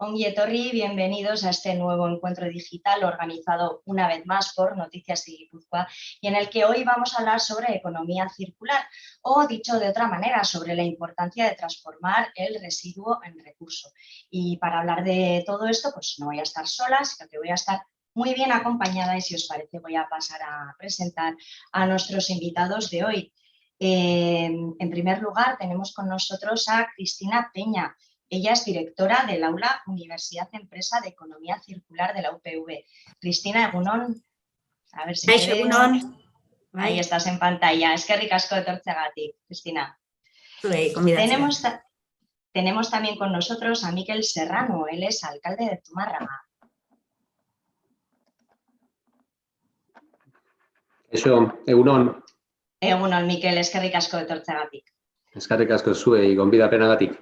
Ongi etorri, bienvenidos a este nuevo encuentro digital organizado una vez más por Noticias de Guipúzcoa y en el que hoy vamos a hablar sobre economía circular o, dicho de otra manera, sobre la importancia de transformar el residuo en recurso. Y para hablar de todo esto, pues no voy a estar sola, sino que voy a estar muy bien acompañada y si os parece voy a pasar a presentar a nuestros invitados de hoy. En primer lugar, tenemos con nosotros a Cristina Peña. Ella es directora del Aula Universidad Empresa de Economía Circular de la UPV. Cristina, egunon, a ver si te veo. Egunon. Ahí estás en pantalla. Eskerrik asko etortzeagatik, Cristina. Tenemos también con nosotros a Mikel Serrano. Él es alcalde de Zumárraga. Eso, egunon. Egunon, Mikel, eskerrik asko etortzeagatik. Eskerrik asko zuei, gonbidapenagatik.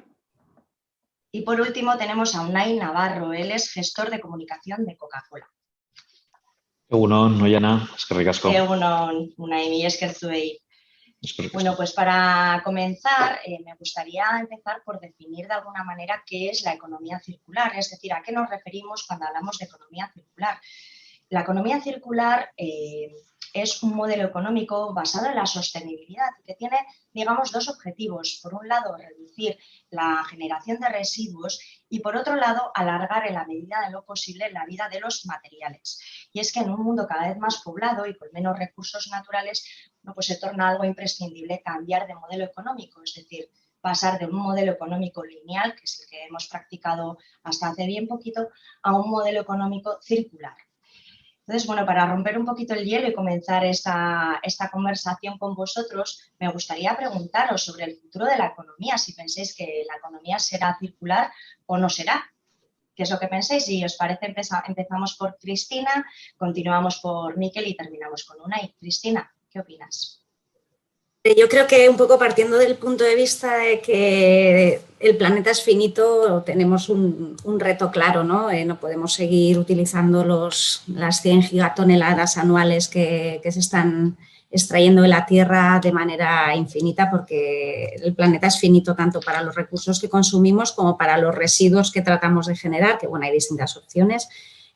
Y por último tenemos a Unai Navarro. Él es gestor de comunicación de Coca-Cola. Egunon, Oiana, eskerrik asko. Egunon, Unai, mila esker zuei. Bueno, pues para comenzar, me gustaría empezar por definir de alguna manera qué es la economía circular, es decir, a qué nos referimos cuando hablamos de economía circular. La economía circular es un modelo económico basado en la sostenibilidad que tiene, digamos, dos objetivos. Por un lado, reducir la generación de residuos y, por otro lado, alargar en la medida de lo posible la vida de los materiales. Y es que en un mundo cada vez más poblado y con menos recursos naturales, pues se torna algo imprescindible cambiar de modelo económico, es decir, pasar de un modelo económico lineal, que es el que hemos practicado hasta hace bien poquito, a un modelo económico circular. Entonces, bueno, para romper un poquito el hielo y comenzar esta conversación con vosotros, me gustaría preguntaros sobre el futuro de la economía, si pensáis que la economía será circular o no será. ¿Qué es lo que pensáis? Si os parece, empezamos por Cristina, continuamos por Mikel y terminamos con Unai. Cristina, ¿qué opinas? Yo creo que un poco partiendo del punto de vista de que el planeta es finito, tenemos un reto claro, ¿no? No podemos seguir utilizando las 100 gigatoneladas anuales que se están extrayendo de la Tierra de manera infinita porque el planeta es finito tanto para los recursos que consumimos como para los residuos que tratamos de generar, que bueno, hay distintas opciones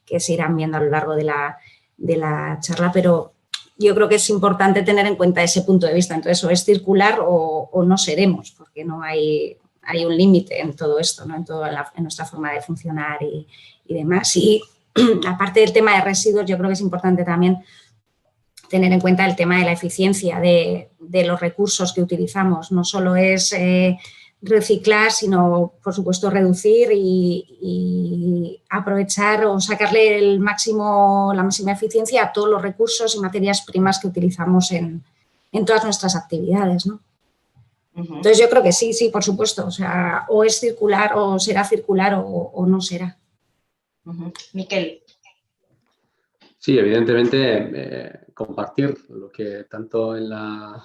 que se irán viendo a lo largo de la charla, pero yo creo que es importante tener en cuenta ese punto de vista. Entonces, o es circular o no seremos, porque no hay un límite en todo esto, ¿no? En nuestra forma de funcionar y demás. Y aparte del tema de residuos, yo creo que es importante también tener en cuenta el tema de la eficiencia de los recursos que utilizamos. No solo es reciclar, sino, por supuesto, reducir y aprovechar o sacarle la máxima eficiencia a todos los recursos y materias primas que utilizamos en todas nuestras actividades, ¿no? Entonces, yo creo que sí, por supuesto. O sea, o es circular o será circular o no será. Mikel. Sí, evidentemente, compartir lo que tanto en la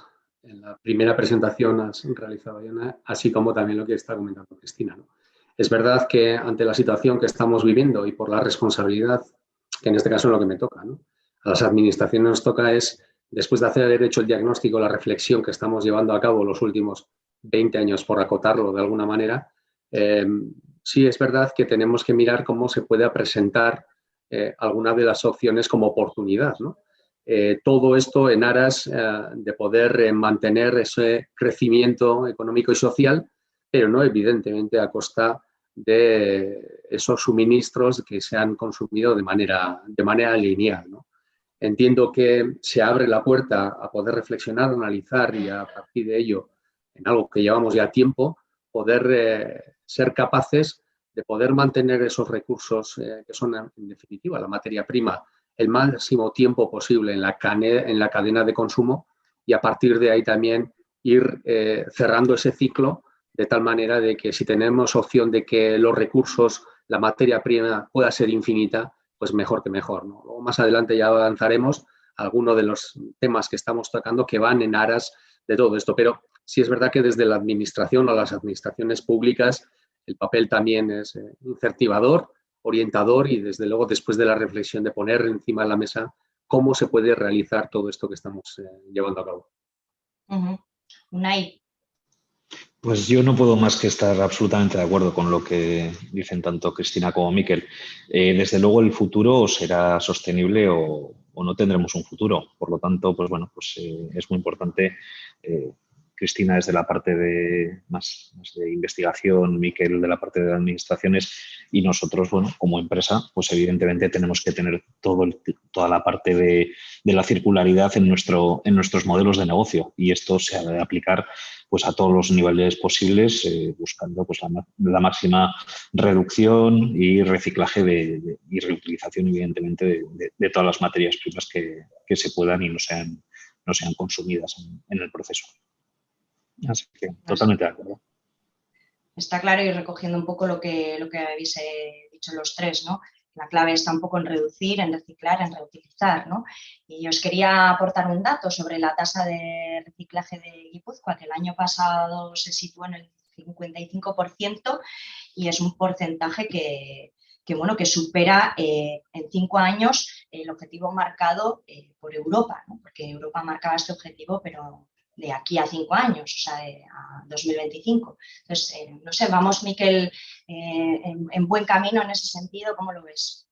primera presentación has realizado, Diana, así como también lo que está comentando Cristina, ¿no? Es verdad que ante la situación que estamos viviendo y por la responsabilidad, que en este caso es lo que me toca, ¿no? A las administraciones nos toca es, después de haber hecho el diagnóstico, la reflexión que estamos llevando a cabo los últimos 20 años, por acotarlo de alguna manera, sí es verdad que tenemos que mirar cómo se puede presentar alguna de las opciones como oportunidad, ¿no? Todo esto en aras de poder mantener ese crecimiento económico y social, pero no evidentemente a costa de esos suministros que se han consumido de manera lineal, ¿no? Entiendo que se abre la puerta a poder reflexionar, analizar y a partir de ello, en algo que llevamos ya tiempo, poder ser capaces de poder mantener esos recursos que son, en definitiva, la materia prima, el máximo tiempo posible en la cadena de consumo y a partir de ahí también ir cerrando ese ciclo de tal manera de que si tenemos opción de que los recursos, la materia prima pueda ser infinita, pues mejor que mejor, ¿no? Luego más adelante ya avanzaremos algunos de los temas que estamos tocando que van en aras de todo esto, pero sí es verdad que desde la administración o las administraciones públicas el papel también es incentivador, orientador y desde luego después de la reflexión de poner encima de la mesa cómo se puede realizar todo esto que estamos llevando a cabo. Unai. Pues yo no puedo más que estar absolutamente de acuerdo con lo que dicen tanto Cristina como Miquel. Desde luego el futuro o será sostenible o no tendremos un futuro. Por lo tanto, pues bueno, pues es muy importante. Cristina desde la parte de más de investigación, Miquel de la parte de administraciones y nosotros, bueno, como empresa, pues evidentemente tenemos que tener toda la parte de la circularidad en nuestros modelos de negocio y esto se ha de aplicar pues a todos los niveles posibles, buscando pues la máxima reducción y reciclaje y reutilización, evidentemente, de todas las materias primas que se puedan y no sean consumidas en el proceso. Así que totalmente de acuerdo. Está claro, y recogiendo un poco lo que habéis dicho los tres, ¿no? La clave está un poco en reducir, en reciclar, en reutilizar, ¿no? Y os quería aportar un dato sobre la tasa de reciclaje de Guipúzcoa, que el año pasado se situó en el 55% y es un porcentaje que supera en 5 años el objetivo marcado por Europa, ¿no? Porque Europa marcaba este objetivo, pero de aquí a 5 años, o sea, a 2025. Entonces, no sé, vamos, Miquel, en buen camino en ese sentido, ¿cómo lo ves?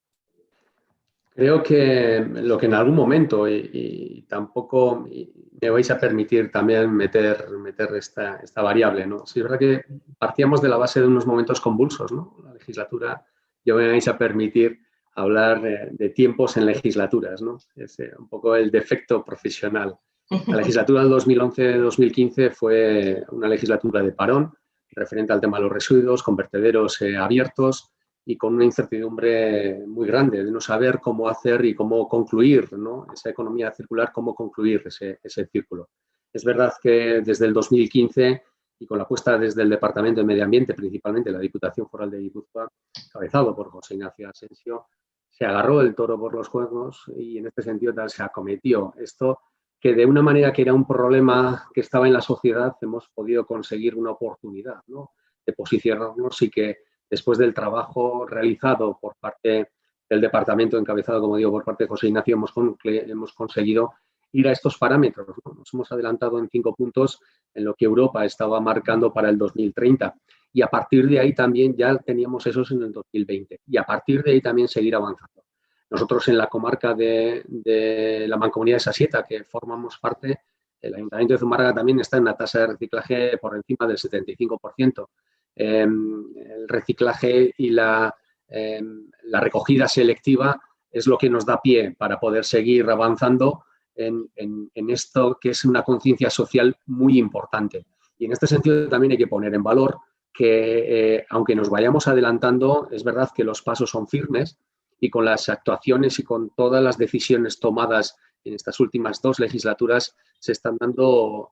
Creo que lo que en algún momento, y tampoco me vais a permitir también meter esta variable, ¿no? Sí, es verdad que partíamos de la base de unos momentos convulsos, ¿no? La legislatura, yo me vais a permitir hablar de tiempos en legislaturas, ¿no? Es un poco el defecto profesional. La legislatura del 2011-2015 fue una legislatura de parón, referente al tema de los residuos, con vertederos abiertos y con una incertidumbre muy grande de no saber cómo hacer y cómo concluir, ¿no? Esa economía circular, cómo concluir ese círculo. Es verdad que desde el 2015 y con la apuesta desde el Departamento de Medio Ambiente, principalmente la Diputación Foral de Guipúzcoa, encabezado por José Ignacio Asensio, se agarró el toro por los cuernos y en este sentido se acometió esto que de una manera que era un problema que estaba en la sociedad, hemos podido conseguir una oportunidad, ¿no? De posicionarnos y que después del trabajo realizado por parte del departamento, encabezado, como digo, por parte de José Ignacio, hemos conseguido ir a estos parámetros, ¿no? Nos hemos adelantado en 5 puntos en lo que Europa estaba marcando para el 2030 y a partir de ahí también ya teníamos esos en el 2020 y a partir de ahí también seguir avanzando. Nosotros en la comarca de la Mancomunidad de Sasieta, que formamos parte, el Ayuntamiento de Zumárraga también está en una tasa de reciclaje por encima del 75%. El reciclaje y la recogida selectiva es lo que nos da pie para poder seguir avanzando en esto que es una conciencia social muy importante. Y en este sentido también hay que poner en valor que aunque nos vayamos adelantando, es verdad que los pasos son firmes y con las actuaciones y con todas las decisiones tomadas en estas últimas 2 legislaturas se están dando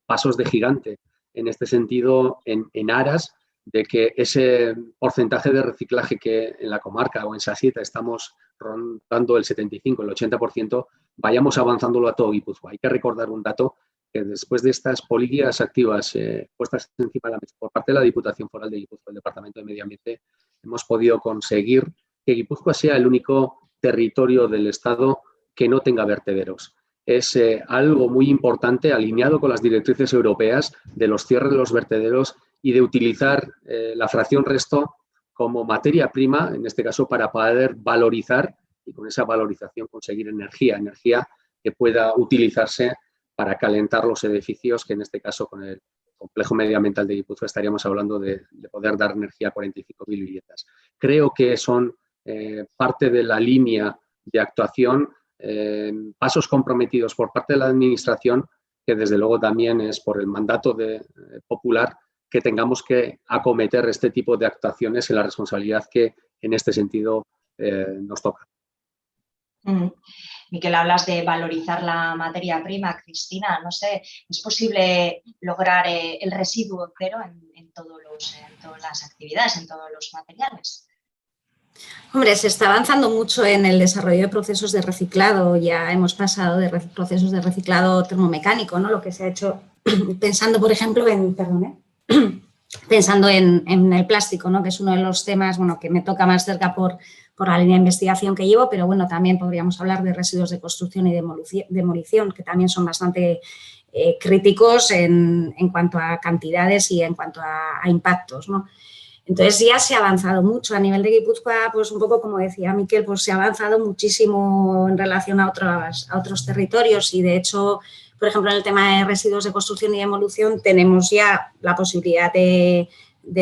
pasos de gigante en este sentido en aras de que ese porcentaje de reciclaje que en la comarca o en Sasieta estamos rondando el 75, el 80%, vayamos avanzándolo a todo Guipúzcoa. Hay que recordar un dato que después de estas políticas activas puestas encima de la mesa por parte de la Diputación Foral de Guipúzcoa, el Departamento de Medio Ambiente, hemos podido conseguir que Guipúzcoa sea el único territorio del Estado que no tenga vertederos. Es algo muy importante, alineado con las directrices europeas de los cierres de los vertederos y de utilizar la fracción resto como materia prima, en este caso para poder valorizar y con esa valorización conseguir energía que pueda utilizarse para calentar los edificios, que en este caso con el complejo medioambiental de Guipúzcoa estaríamos hablando de poder dar energía a 45.000 viviendas. Creo que son parte de la línea de actuación, pasos comprometidos por parte de la Administración, que desde luego también es por el mandato popular que tengamos que acometer este tipo de actuaciones en la responsabilidad que en este sentido nos toca. Miquel, hablas de valorizar la materia prima. Cristina, no sé, ¿es posible lograr el residuo cero en todas las actividades, en todos los materiales? Hombre, se está avanzando mucho en el desarrollo de procesos de reciclado. Ya hemos pasado de procesos de reciclado termomecánico, ¿no? Lo que se ha hecho pensando, por ejemplo, pensando en el plástico, ¿no? Que es uno de los temas, bueno, que me toca más cerca por la línea de investigación que llevo, pero bueno, también podríamos hablar de residuos de construcción y demolición, que también son bastante críticos en cuanto a cantidades y en cuanto a impactos, ¿no? Entonces ya se ha avanzado mucho a nivel de Guipúzcoa, pues un poco como decía Miquel, pues se ha avanzado muchísimo en relación a otros territorios y de hecho, por ejemplo, en el tema de residuos de construcción y demolición tenemos ya la posibilidad de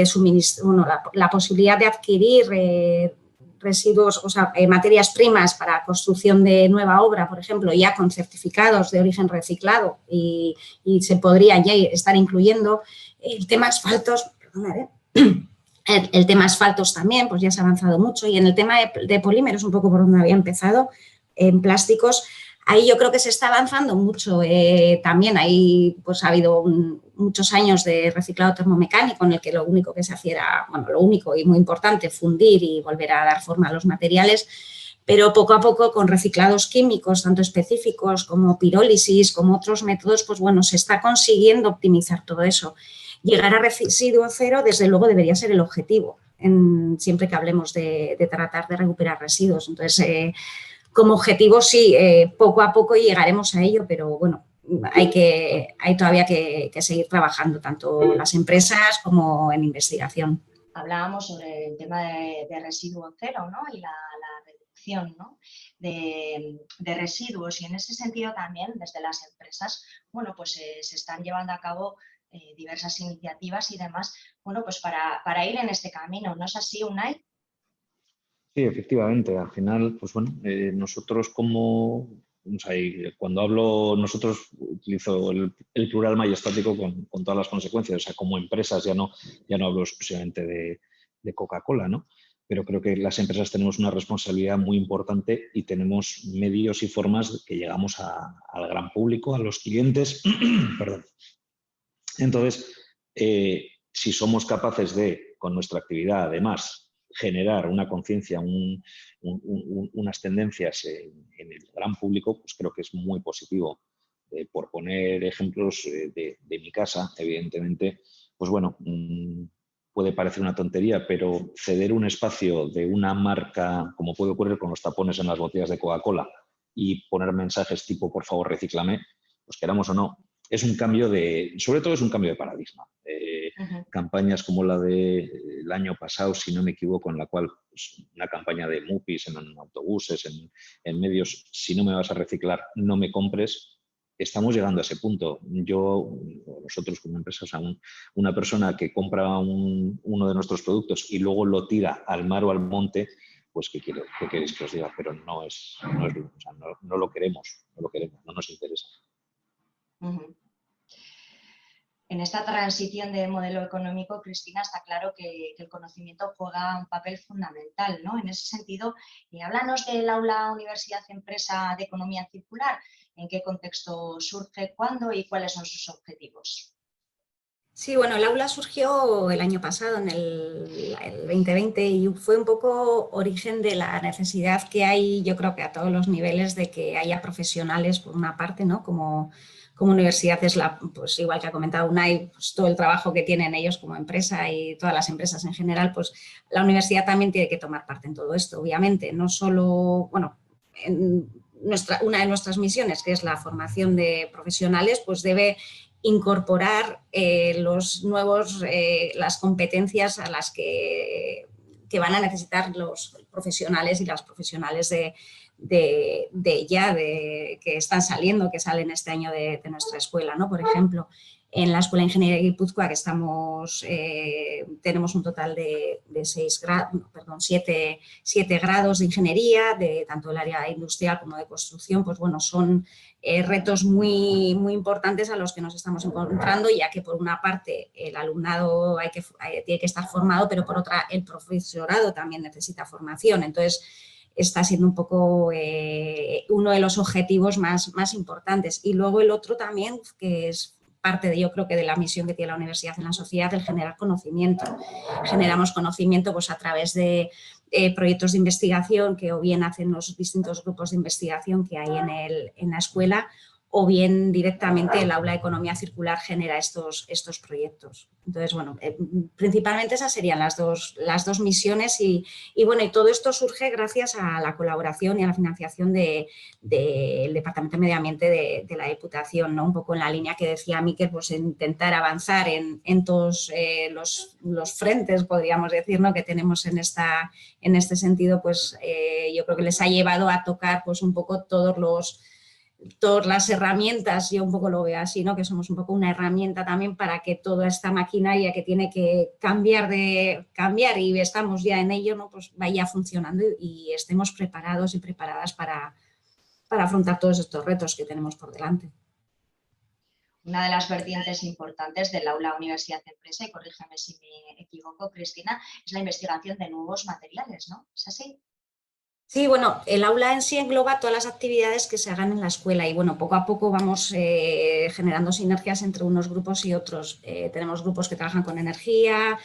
suministro, bueno, la posibilidad de adquirir residuos, o sea, materias primas para construcción de nueva obra, por ejemplo, ya con certificados de origen reciclado y se podría ya estar incluyendo el tema asfaltos, el tema asfaltos también, pues ya se ha avanzado mucho y en el tema de polímeros, un poco por donde había empezado, en plásticos, ahí yo creo que se está avanzando mucho. También ahí pues ha habido muchos años de reciclado termomecánico en el que lo único que se hacía era, bueno, lo único y muy importante, fundir y volver a dar forma a los materiales, pero poco a poco con reciclados químicos, tanto específicos como pirólisis, como otros métodos, pues bueno, se está consiguiendo optimizar todo eso. Llegar a residuo cero, desde luego, debería ser el objetivo, siempre que hablemos de tratar de recuperar residuos. Entonces, como objetivo, sí, poco a poco llegaremos a ello, pero bueno, hay todavía que seguir trabajando, tanto las empresas como en investigación. Hablábamos sobre el tema de residuo cero, ¿no? Y la reducción, ¿no? de residuos y en ese sentido también desde las empresas, bueno, pues se están llevando a cabo diversas iniciativas y demás, bueno, pues para ir en este camino. ¿No es así, Unai? Sí, efectivamente. Al final, pues bueno, nosotros como, o sea, cuando hablo nosotros utilizo el plural majestático con todas las consecuencias. O sea, como empresas ya no hablo exclusivamente de Coca-Cola, ¿no? Pero creo que las empresas tenemos una responsabilidad muy importante y tenemos medios y formas que llegamos al gran público, a los clientes. Perdón. Entonces, si somos capaces de, con nuestra actividad, además, generar una conciencia, unas tendencias en el gran público, pues creo que es muy positivo. Por poner ejemplos de mi casa, evidentemente, pues bueno, puede parecer una tontería, pero ceder un espacio de una marca, como puede ocurrir con los tapones en las botellas de Coca-Cola, y poner mensajes tipo, por favor, recíclame, pues queramos o no, es un cambio sobre todo es un cambio de paradigma. Campañas como la del año pasado, si no me equivoco, en la cual pues, una campaña de MUPIs en autobuses, en medios, si no me vas a reciclar, no me compres. Estamos llegando a ese punto. Nosotros como empresa, o sea, una persona que compra uno de nuestros productos y luego lo tira al mar o al monte, pues ¿qué queréis que os diga? Pero no lo queremos, no nos interesa. En esta transición de modelo económico, Cristina, está claro que el conocimiento juega un papel fundamental, ¿no? En ese sentido, háblanos del aula Universidad-Empresa de Economía Circular. ¿En qué contexto surge, cuándo y cuáles son sus objetivos? Sí, bueno, el aula surgió el año pasado, en el 2020, y fue un poco origen de la necesidad que hay, yo creo que a todos los niveles, de que haya profesionales, por una parte, ¿no? Como universidad es pues igual que ha comentado Unai, pues todo el trabajo que tienen ellos como empresa y todas las empresas en general, pues la universidad también tiene que tomar parte en todo esto, obviamente, no solo, bueno, una de nuestras misiones, que es la formación de profesionales, pues debe incorporar las competencias a las que van a necesitar los profesionales y las profesionales que están saliendo, que salen este año de nuestra escuela, ¿no? Por ejemplo, en la Escuela de Ingeniería de Guipúzcoa, que tenemos un total de 7 grados de ingeniería, de tanto el área industrial como de construcción, pues bueno, son retos muy, muy importantes a los que nos estamos encontrando, ya que por una parte el alumnado tiene que estar formado, pero por otra el profesorado también necesita formación. Entonces, está siendo un poco uno de los objetivos más importantes. Y luego el otro también, que es parte yo creo que de la misión que tiene la universidad en la sociedad, el generar conocimiento. Generamos conocimiento pues a través de proyectos de investigación que o bien hacen los distintos grupos de investigación que hay en la escuela, o bien directamente el aula de economía circular genera estos proyectos. Entonces, bueno, principalmente esas serían las dos misiones y bueno, y todo esto surge gracias a la colaboración y a la financiación del Departamento de Medio Ambiente de la Diputación, ¿no? Un poco en la línea que decía Miquel, pues intentar avanzar en todos los frentes, podríamos decir, ¿no? Que tenemos en este sentido, pues yo creo que les ha llevado a tocar pues un poco todas las herramientas, yo un poco lo veo así, ¿no? Que somos un poco una herramienta también para que toda esta maquinaria que tiene que cambiar y estamos ya en ello, ¿no? Pues vaya funcionando y estemos preparados y preparadas para afrontar todos estos retos que tenemos por delante. Una de las vertientes importantes del aula Universidad Empresa, y corrígeme si me equivoco, Cristina, es la investigación de nuevos materiales, ¿no? ¿Es así? Sí, bueno, el aula en sí engloba todas las actividades que se hagan en la escuela y bueno, poco a poco vamos generando sinergias entre unos grupos y otros. Tenemos grupos que trabajan con energía,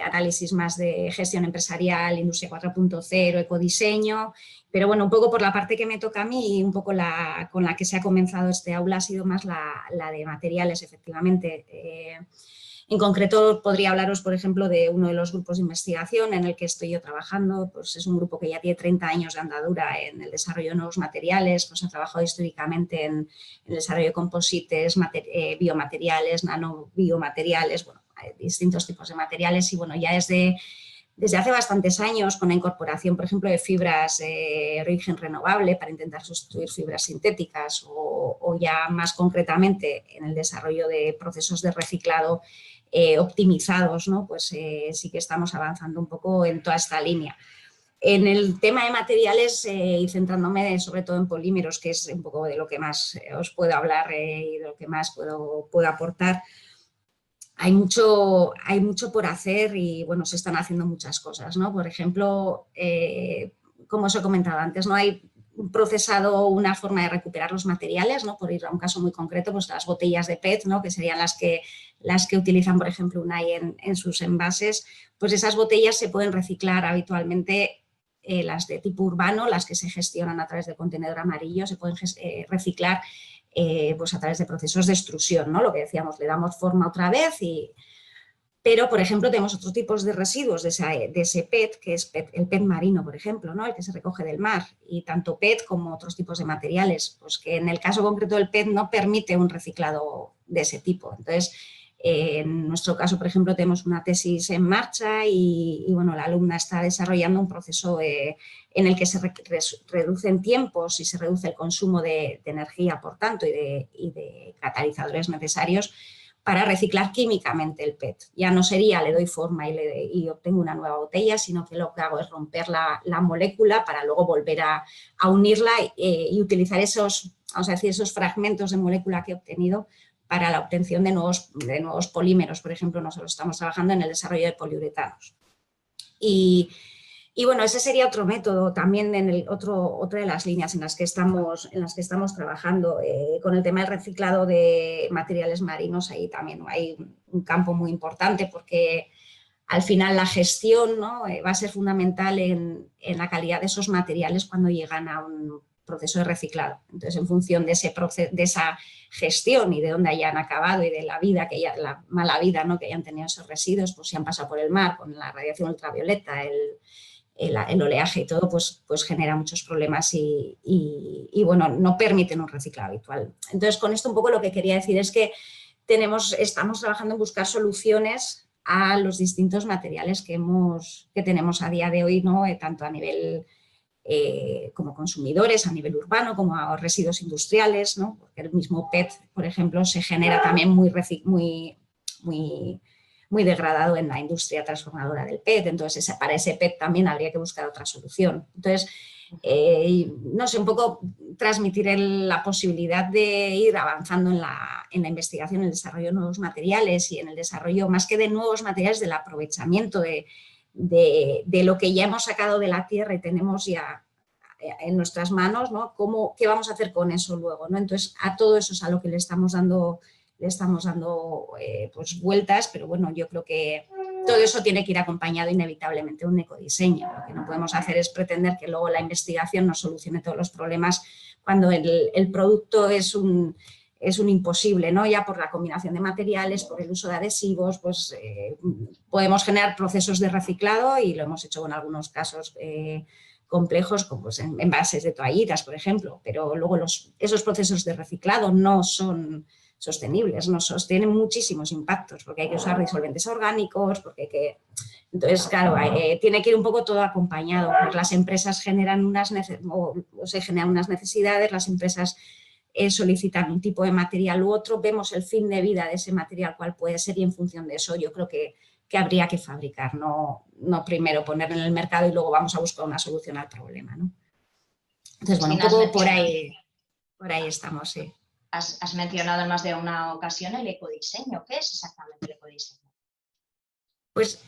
análisis más de gestión empresarial, industria 4.0, ecodiseño, pero bueno, un poco por la parte que me toca a mí y un poco con la que se ha comenzado este aula ha sido más la de materiales, efectivamente. En concreto, podría hablaros, por ejemplo, de uno de los grupos de investigación en el que estoy yo trabajando. Pues es un grupo que ya tiene 30 años de andadura en el desarrollo de nuevos materiales, pues ha trabajado históricamente en el desarrollo de composites, biomateriales, nanobiomateriales, bueno, hay distintos tipos de materiales y bueno, ya desde hace bastantes años con la incorporación, por ejemplo, de fibras de origen renovable para intentar sustituir fibras sintéticas o ya más concretamente en el desarrollo de procesos de reciclado optimizados, ¿no? Pues sí que estamos avanzando un poco en toda esta línea. En el tema de materiales y centrándome sobre todo en polímeros, que es un poco de lo que más os puedo hablar y de lo que más puedo aportar, hay mucho por hacer y bueno, se están haciendo muchas cosas, ¿no? Por ejemplo, como os he comentado antes, no hay un procesado, una forma de recuperar los materiales, ¿no? Por ir a un caso muy concreto, pues las botellas de PET, ¿no? Que serían las que utilizan, por ejemplo, UNAI en sus envases, pues esas botellas se pueden reciclar habitualmente, las de tipo urbano, las que se gestionan a través del contenedor amarillo, se pueden reciclar pues a través de procesos de extrusión, ¿no? Lo que decíamos, le damos forma otra vez pero, por ejemplo, tenemos otros tipos de residuos de ese PET, que es el PET marino, por ejemplo, ¿no? El que se recoge del mar, y tanto PET como otros tipos de materiales, pues que en el caso concreto del PET no permite un reciclado de ese tipo. Entonces, en nuestro caso, por ejemplo, tenemos una tesis en marcha y bueno, la alumna está desarrollando un proceso en el que se reducen tiempos y se reduce el consumo de energía, por tanto, y de catalizadores necesarios para reciclar químicamente el PET. Ya no sería le doy forma y obtengo una nueva botella, sino que lo que hago es romper la molécula para luego volver a unirla y utilizar esos fragmentos de molécula que he obtenido para la obtención de nuevos polímeros. Por ejemplo, nosotros estamos trabajando en el desarrollo de poliuretanos. Y bueno, ese sería otro método también otra de las líneas en las que estamos trabajando. Con el tema del reciclado de materiales marinos, ahí también hay un campo muy importante porque al final la gestión, ¿no? Va a ser fundamental en la calidad de esos materiales cuando llegan a un proceso de reciclado. Entonces, en función de esa gestión y de dónde hayan acabado y de la mala vida, ¿no? Que hayan tenido esos residuos, pues si han pasado por el mar con la radiación ultravioleta, el oleaje y todo, pues genera muchos problemas y bueno, no permiten un reciclado habitual. Entonces, con esto un poco lo que quería decir es que estamos trabajando en buscar soluciones a los distintos materiales que tenemos a día de hoy, ¿no? Tanto a nivel como consumidores, a nivel urbano, como a residuos industriales, ¿no? Porque el mismo PET, por ejemplo, se genera también muy degradado en la industria transformadora del PET. Entonces, para ese PET también habría que buscar otra solución. Entonces, no sé, un poco transmitir la posibilidad de ir avanzando en la investigación, en el desarrollo de nuevos materiales y en el desarrollo, más que de nuevos materiales, del aprovechamiento de lo que ya hemos sacado de la tierra y tenemos ya en nuestras manos, ¿no? ¿Qué vamos a hacer con eso luego, ¿no? Entonces, a todo eso es a lo que le estamos dando pues vueltas, pero bueno, yo creo que todo eso tiene que ir acompañado inevitablemente de un ecodiseño. Lo que no podemos hacer es pretender que luego la investigación nos solucione todos los problemas cuando el producto es un imposible, ¿no? Ya por la combinación de materiales, por el uso de adhesivos, pues podemos generar procesos de reciclado y lo hemos hecho en algunos casos complejos, como pues, en envases de toallitas, por ejemplo, pero luego esos procesos de reciclado no son sostenibles, tienen muchísimos impactos, porque hay que usar disolventes orgánicos, porque hay que... Entonces, claro, tiene que ir un poco todo acompañado, pues las empresas generan se generan unas necesidades, las empresas solicitan un tipo de material u otro, vemos el fin de vida de ese material, cuál puede ser, y en función de eso yo creo que habría que fabricar, no primero ponerlo en el mercado y luego vamos a buscar una solución al problema, ¿no? Entonces, bueno, un poco por ahí estamos, sí. Has mencionado en más de una ocasión el ecodiseño. ¿Qué es exactamente el ecodiseño? Pues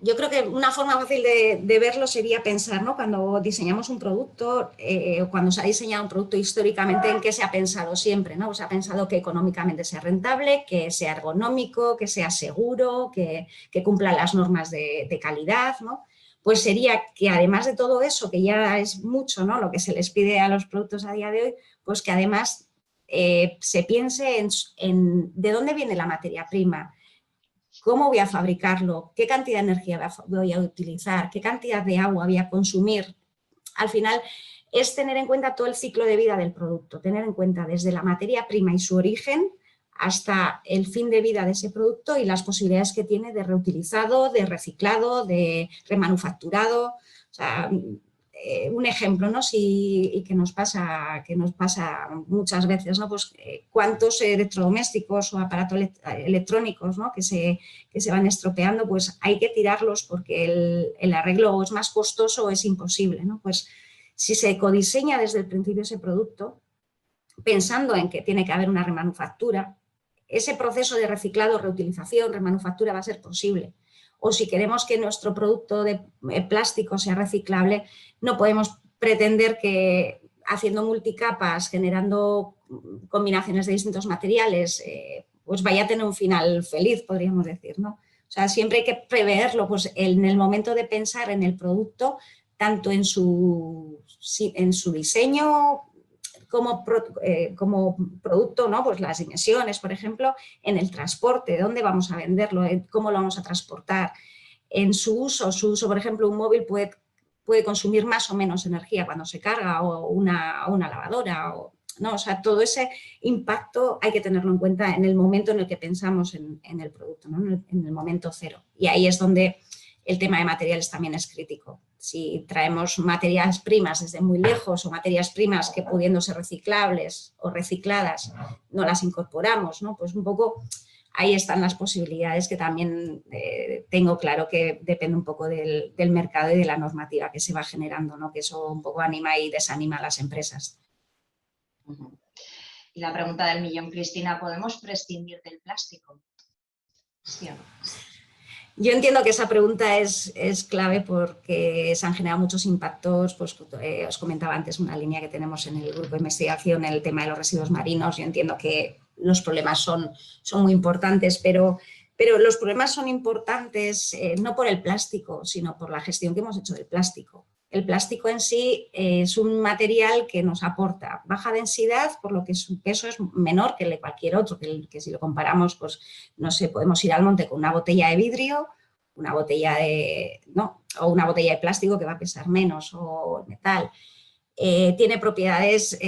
yo creo que una forma fácil de verlo sería pensar, ¿no? Cuando diseñamos un producto, o cuando se ha diseñado un producto históricamente, ¿en qué se ha pensado siempre, ¿no? Se ha pensado que económicamente sea rentable, que sea ergonómico, que sea seguro, que cumpla las normas de calidad, ¿no? Pues sería que además de todo eso, que ya es mucho, ¿no? Lo que se les pide a los productos a día de hoy, pues que además se piense en de dónde viene la materia prima, cómo voy a fabricarlo, qué cantidad de energía voy a utilizar, qué cantidad de agua voy a consumir. Al final es tener en cuenta todo el ciclo de vida del producto, tener en cuenta desde la materia prima y su origen hasta el fin de vida de ese producto y las posibilidades que tiene de reutilizado, de reciclado, de remanufacturado. O sea, un ejemplo, ¿no? Y que nos pasa muchas veces, ¿no? Pues cuántos electrodomésticos o aparatos electrónicos, ¿no? que se van estropeando, pues hay que tirarlos porque el arreglo es más costoso o es imposible, ¿no? Pues si se ecodiseña desde el principio ese producto, pensando en que tiene que haber una remanufactura, ese proceso de reciclado, reutilización, remanufactura va a ser posible. O si queremos que nuestro producto de plástico sea reciclable, no podemos pretender que haciendo multicapas, generando combinaciones de distintos materiales, pues vaya a tener un final feliz, podríamos decir, ¿no? O sea, siempre hay que preverlo, pues en el momento de pensar en el producto, tanto en su diseño como producto, ¿no? Pues las dimensiones, por ejemplo, en el transporte, dónde vamos a venderlo, cómo lo vamos a transportar, en su uso, por ejemplo, un móvil puede consumir más o menos energía cuando se carga, o una lavadora, ¿no? O sea, todo ese impacto hay que tenerlo en cuenta en el momento en el que pensamos en el producto, ¿no? En el momento cero. Y ahí es donde el tema de materiales también es crítico. Si traemos materias primas desde muy lejos o materias primas que pudiendo ser reciclables o recicladas no las incorporamos, ¿no? Pues un poco ahí están las posibilidades que también tengo claro que depende un poco del mercado y de la normativa que se va generando, ¿no? Que eso un poco anima y desanima a las empresas. Y la pregunta del millón, Cristina, ¿podemos prescindir del plástico? ¿Sí o no? Yo entiendo que esa pregunta es clave porque se han generado muchos impactos, pues os comentaba antes una línea que tenemos en el grupo de investigación en el tema de los residuos marinos. Yo entiendo que los problemas son muy importantes, pero los problemas son importantes no por el plástico, sino por la gestión que hemos hecho del plástico. El plástico en sí es un material que nos aporta baja densidad, por lo que su peso es menor que el de cualquier otro, que si lo comparamos, pues no sé, podemos ir al monte con una botella de vidrio, o una botella de plástico que va a pesar menos, o metal. Tiene propiedades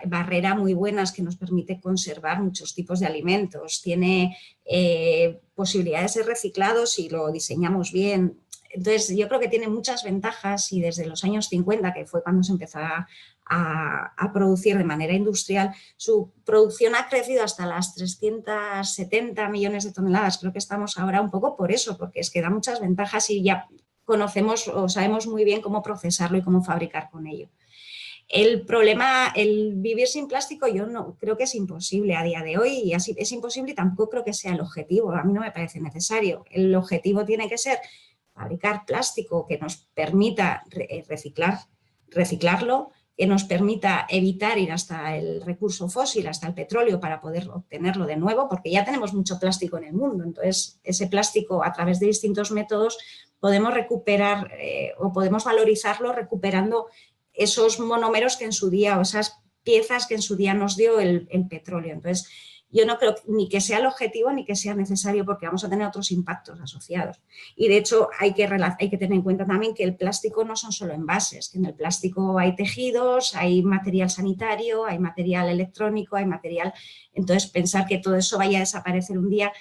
barrera muy buenas que nos permite conservar muchos tipos de alimentos. Tiene posibilidades de reciclado si lo diseñamos bien. Entonces, yo creo que tiene muchas ventajas y desde los años 50, que fue cuando se empezó a producir de manera industrial, su producción ha crecido hasta las 370 millones de toneladas. Creo que estamos ahora un poco por eso, porque es que da muchas ventajas y ya conocemos o sabemos muy bien cómo procesarlo y cómo fabricar con ello. El problema, el vivir sin plástico, yo no creo que es imposible a día de hoy, y así es imposible y tampoco creo que sea el objetivo. A mí no me parece necesario. El objetivo tiene que ser fabricar plástico que nos permita reciclarlo, que nos permita evitar ir hasta el recurso fósil, hasta el petróleo, para poder obtenerlo de nuevo, porque ya tenemos mucho plástico en el mundo. Entonces, ese plástico, a través de distintos métodos, podemos recuperar o podemos valorizarlo recuperando esos monómeros que en su día, o esas piezas que en su día nos dio el petróleo. Entonces, yo no creo ni que sea el objetivo ni que sea necesario, porque vamos a tener otros impactos asociados. Y de hecho hay que tener en cuenta también que el plástico no son solo envases, que en el plástico hay tejidos, hay material sanitario, hay material electrónico, hay material... Entonces pensar que todo eso vaya a desaparecer un día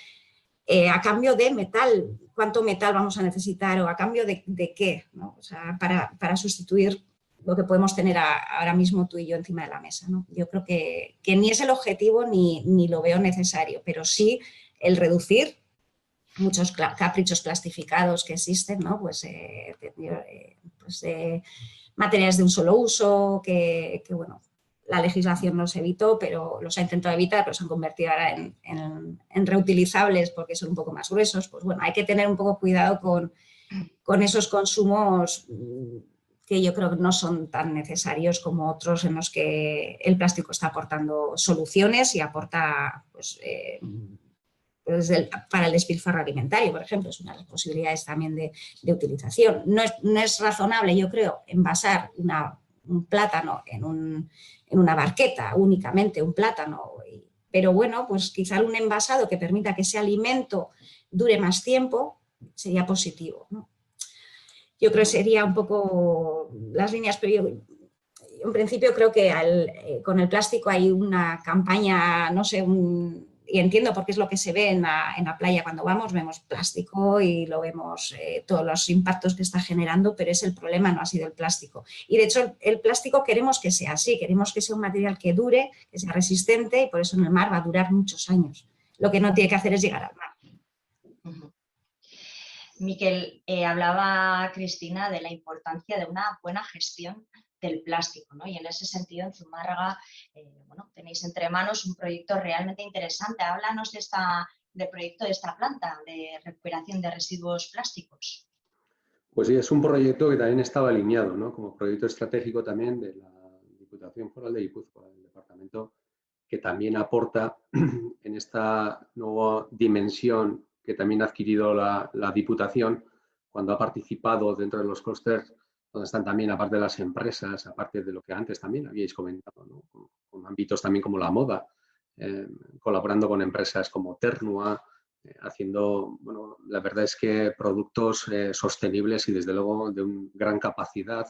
a cambio de metal, ¿cuánto metal vamos a necesitar o a cambio de qué? ¿No? O sea, para sustituir lo que podemos tener ahora mismo tú y yo encima de la mesa, ¿no? Yo creo que ni es el objetivo ni lo veo necesario, pero sí el reducir muchos caprichos plastificados que existen, ¿no? Pues materiales de un solo uso, que bueno, la legislación los evitó, pero los ha intentado evitar, pero se han convertido ahora en reutilizables porque son un poco más gruesos. Pues bueno, hay que tener un poco cuidado con esos consumos que yo creo que no son tan necesarios como otros en los que el plástico está aportando soluciones y aporta pues, para el despilfarro alimentario, por ejemplo, es una de las posibilidades también de utilización. No es razonable, yo creo, envasar un plátano en una barqueta, únicamente un plátano, pero bueno, pues quizá un envasado que permita que ese alimento dure más tiempo sería positivo, ¿no? Yo creo que sería un poco las líneas, pero yo en principio creo que con el plástico hay una campaña, no sé, y entiendo porque es lo que se ve en la playa cuando vemos plástico y lo vemos, todos los impactos que está generando, pero el problema no ha sido el plástico. Y de hecho el plástico queremos que sea así, queremos que sea un material que dure, que sea resistente, y por eso en el mar va a durar muchos años. Lo que no tiene que hacer es llegar al mar. Miquel, hablaba Cristina de la importancia de una buena gestión del plástico, ¿no? Y en ese sentido, en Zumárraga, bueno, tenéis entre manos un proyecto realmente interesante. Háblanos del proyecto de esta planta de recuperación de residuos plásticos. Pues sí, es un proyecto que también estaba alineado, ¿no? Como proyecto estratégico también de la Diputación Foral de Guipúzcoa, el departamento que también aporta en esta nueva dimensión que también ha adquirido la Diputación cuando ha participado dentro de los clústeres, donde están también, aparte de las empresas, aparte de lo que antes también habíais comentado, ¿no? Con ámbitos también como la moda, colaborando con empresas como Ternua, haciendo, bueno, la verdad es que productos sostenibles y desde luego de una gran capacidad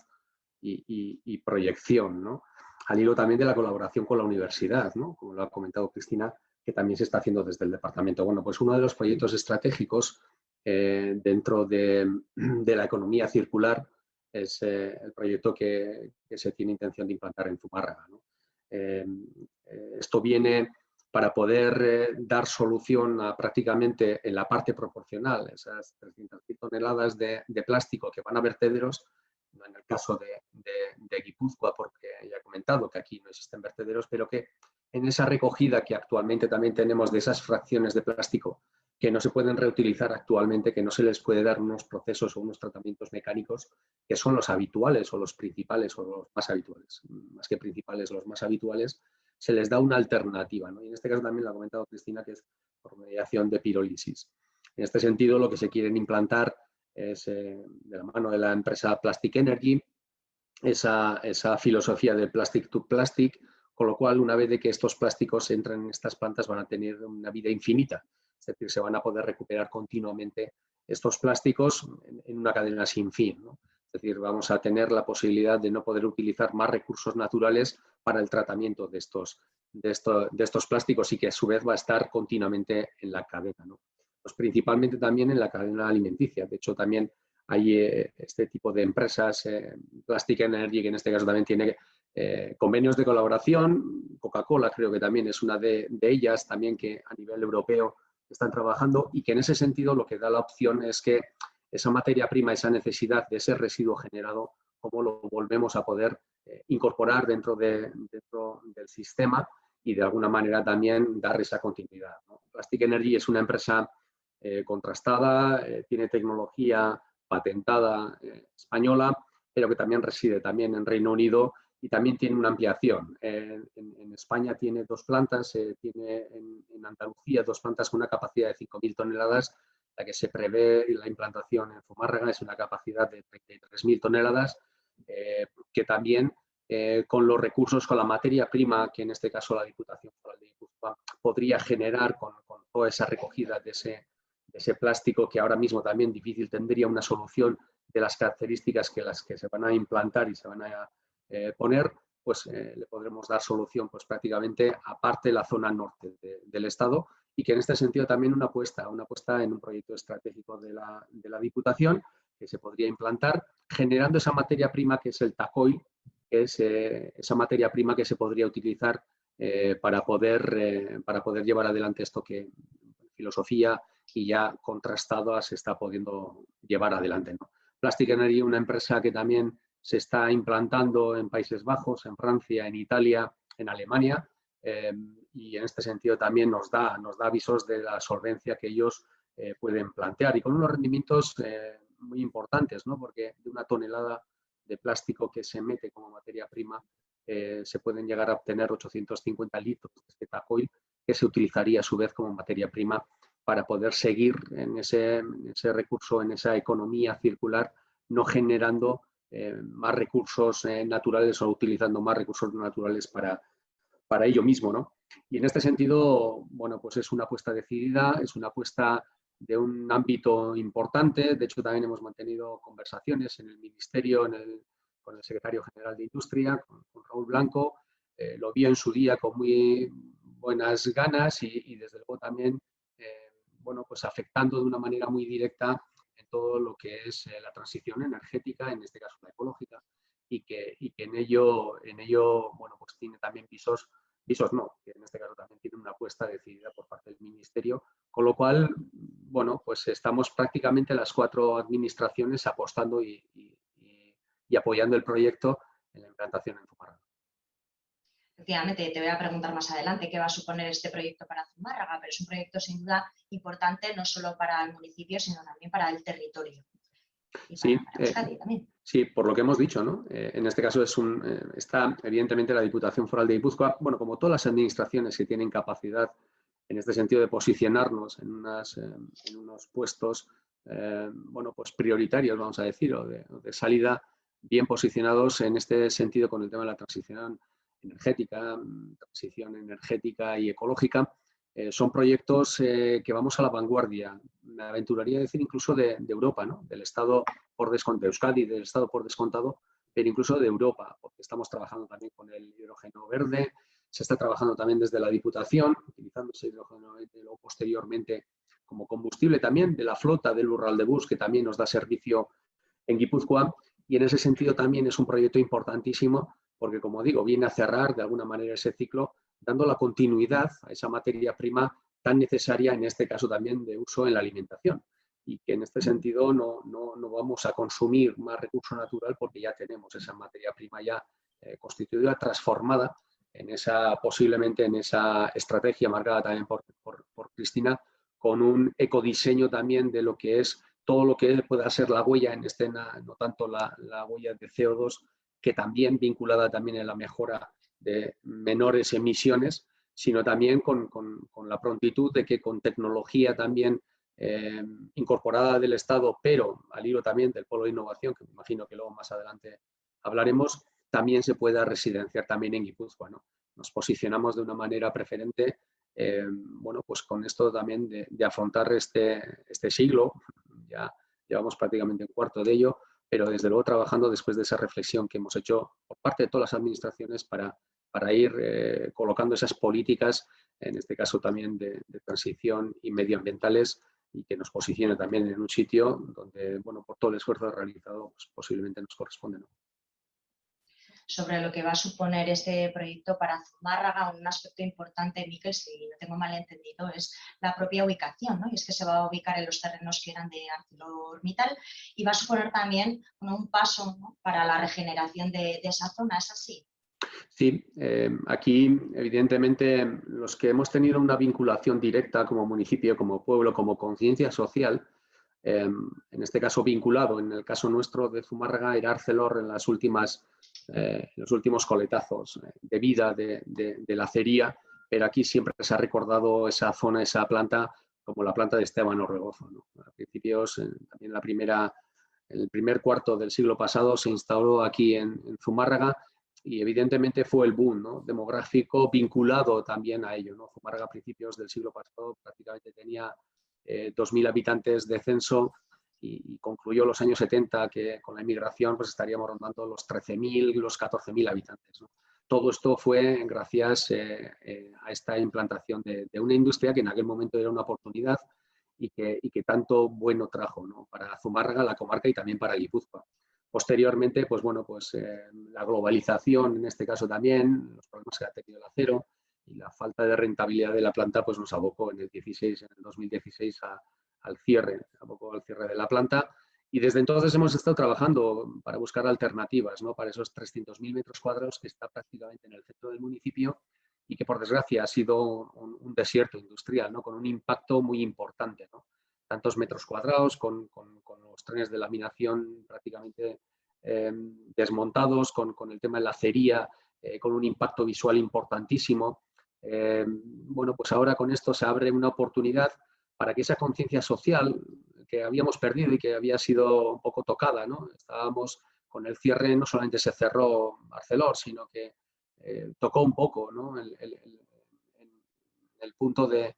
y proyección, ¿no? Al hilo también de la colaboración con la universidad, ¿no? Como lo ha comentado Cristina, que también se está haciendo desde el departamento. Bueno, pues uno de los proyectos estratégicos dentro de la economía circular es el proyecto que se tiene intención de implantar en Zumárraga, ¿no? Esto viene para poder dar solución a prácticamente en la parte proporcional, esas 300.000 toneladas de plástico que van a vertederos, no en el caso de Guipúzcoa, porque ya he comentado que aquí no existen vertederos, pero que en esa recogida que actualmente también tenemos de esas fracciones de plástico que no se pueden reutilizar actualmente, que no se les puede dar unos procesos o unos tratamientos mecánicos que son los habituales o los principales o los más habituales, más que principales, los más habituales, se les da una alternativa, ¿no? Y en este caso también lo ha comentado Cristina, que es por mediación de pirólisis. En este sentido, lo que se quieren implantar es, de la mano de la empresa Plastic Energy, esa filosofía de plastic to plastic, con lo cual, una vez de que estos plásticos entran en estas plantas, van a tener una vida infinita. Es decir, se van a poder recuperar continuamente estos plásticos en una cadena sin fin, ¿no? Es decir, vamos a tener la posibilidad de no poder utilizar más recursos naturales para el tratamiento de estos plásticos y que a su vez va a estar continuamente en la cadena, ¿no? Pues principalmente también en la cadena alimenticia. De hecho, también hay este tipo de empresas, Plastic Energy, que en este caso también tiene convenios de colaboración. Coca-Cola creo que también es una de ellas, también que a nivel europeo están trabajando, y que en ese sentido lo que da la opción es que esa materia prima, esa necesidad de ese residuo generado, cómo lo volvemos a poder incorporar dentro del sistema y de alguna manera también dar esa continuidad, ¿no? Plastic Energy es una empresa contrastada, tiene tecnología patentada española, pero que también reside también en Reino Unido y también tiene una ampliación. En España tiene 2 plantas, tiene en Andalucía 2 plantas con una capacidad de 5.000 toneladas. La que se prevé la implantación en Zumárraga es una capacidad de 33.000 toneladas, que también con los recursos, con la materia prima, que en este caso la Diputación Foral de Guipúzcoa podría generar con toda esa recogida de ese plástico, que ahora mismo también difícil tendría una solución de las características que las que se van a implantar y se van a poner, pues le podremos dar solución pues prácticamente aparte de la zona norte del Estado, y que en este sentido también una apuesta en un proyecto estratégico de la Diputación que se podría implantar, generando esa materia prima que es el tacoil, que es esa materia prima que se podría utilizar para poder llevar adelante esto que en filosofía y ya contrastado se está pudiendo llevar adelante, ¿no? Plastic Energy, una empresa que también se está implantando en Países Bajos, en Francia, en Italia, en Alemania, y en este sentido también nos da avisos de la solvencia que ellos pueden plantear, y con unos rendimientos muy importantes, ¿no? Porque de 1 tonelada de plástico que se mete como materia prima se pueden llegar a obtener 850 litros de este tacoil, que se utilizaría a su vez como materia prima para poder seguir en ese recurso, en esa economía circular, no generando más recursos naturales o utilizando más recursos naturales para ello mismo, ¿no? Y en este sentido, bueno, pues es una apuesta decidida, es una apuesta de un ámbito importante. De hecho, también hemos mantenido conversaciones en el Ministerio, con el Secretario General de Industria, con Raúl Blanco. Lo vio en su día con muy buenas ganas y desde luego también, bueno, pues afectando de una manera muy directa en todo lo que es la transición energética, en este caso la ecológica, y que en ello, bueno, pues tiene también visos no, que en este caso también tiene una apuesta decidida por parte del Ministerio, con lo cual, bueno, pues estamos prácticamente las 4 administraciones apostando y apoyando el proyecto en la implantación en Zumárraga. Efectivamente, te voy a preguntar más adelante qué va a suponer este proyecto para Zumárraga, pero es un proyecto sin duda importante no solo para el municipio, sino también para el territorio. Y sí, para Euskadi también. Sí, por lo que hemos dicho, ¿no? En este caso está evidentemente la Diputación Foral de Guipúzcoa, bueno, como todas las administraciones que tienen capacidad en este sentido de posicionarnos en unos puestos, bueno, pues prioritarios, vamos a decir, o de salida, bien posicionados en este sentido con el tema de la transición energética y ecológica. Son proyectos que vamos a la vanguardia, me aventuraría a decir incluso de Europa, ¿no? Del Estado por descontado, Euskadi, del Estado por descontado, pero incluso de Europa, porque estamos trabajando también con el hidrógeno verde, se está trabajando también desde la Diputación, utilizando ese hidrógeno verde luego posteriormente como combustible también de la flota del Urraldebus, que también nos da servicio en Guipúzcoa, y en ese sentido también es un proyecto importantísimo, porque como digo, viene a cerrar de alguna manera ese ciclo, dando la continuidad a esa materia prima tan necesaria, en este caso también de uso en la alimentación, y que en este sentido no vamos a consumir más recurso natural porque ya tenemos esa materia prima ya constituida, transformada posiblemente en esa estrategia marcada también por Cristina, con un ecodiseño también de lo que es todo lo que pueda ser la huella en escena, no tanto la huella de CO2, que también vinculada también en la mejora de menores emisiones, sino también con la prontitud de que con tecnología también incorporada del Estado, pero al hilo también del Polo de Innovación, que me imagino que luego más adelante hablaremos, también se pueda residenciar también en Guipúzcoa, ¿no? Nos posicionamos de una manera preferente, bueno, pues con esto también de afrontar este siglo, ya llevamos prácticamente un cuarto de ello, pero desde luego trabajando después de esa reflexión que hemos hecho por parte de todas las administraciones para ir colocando esas políticas, en este caso también de transición y medioambientales, y que nos posicione también en un sitio donde, bueno, por todo el esfuerzo realizado, pues posiblemente nos corresponde, ¿no? Sobre lo que va a suponer este proyecto para Zumárraga, un aspecto importante, Miquel, si no tengo mal entendido, es la propia ubicación, ¿no? Y es que se va a ubicar en los terrenos que eran de ArcelorMittal y va a suponer también un paso, ¿no?, para la regeneración de esa zona, ¿es así? Sí, aquí evidentemente los que hemos tenido una vinculación directa como municipio, como pueblo, como conciencia social, en este caso vinculado, en el caso nuestro de Zumárraga, era Arcelor en las últimas los últimos coletazos de vida de la acería, pero aquí siempre se ha recordado esa zona, esa planta, como la planta de Esteban Orregozo, ¿no? A principios, también el primer cuarto del siglo pasado se instaló aquí en Zumárraga y evidentemente fue el boom, ¿no?, demográfico vinculado también a ello, ¿no? Zumárraga a principios del siglo pasado prácticamente tenía 2.000 habitantes de censo y concluyó los años 70 que con la inmigración pues estaríamos rondando los 13.000, los 14.000 habitantes, ¿no? Todo esto fue gracias a esta implantación de una industria que en aquel momento era una oportunidad y que tanto bueno trajo, ¿no?, para Zumárraga, la comarca y también para Guipúzcoa. Posteriormente, pues bueno, pues la globalización, en este caso también, los problemas que ha tenido el acero y la falta de rentabilidad de la planta, pues nos abocó en el 2016 al cierre de la planta. Y desde entonces hemos estado trabajando para buscar alternativas, ¿no?, para esos 300.000 metros cuadrados que está prácticamente en el centro del municipio y que, por desgracia, ha sido un desierto industrial, ¿no?, con un impacto muy importante, ¿no? Tantos metros cuadrados, con los trenes de laminación prácticamente desmontados, con el tema de la acería, con un impacto visual importantísimo. Bueno, pues ahora con esto se abre una oportunidad para que esa conciencia social que habíamos perdido y que había sido un poco tocada, ¿no? Estábamos con el cierre, no solamente se cerró Arcelor, sino que tocó un poco, ¿no?, el punto de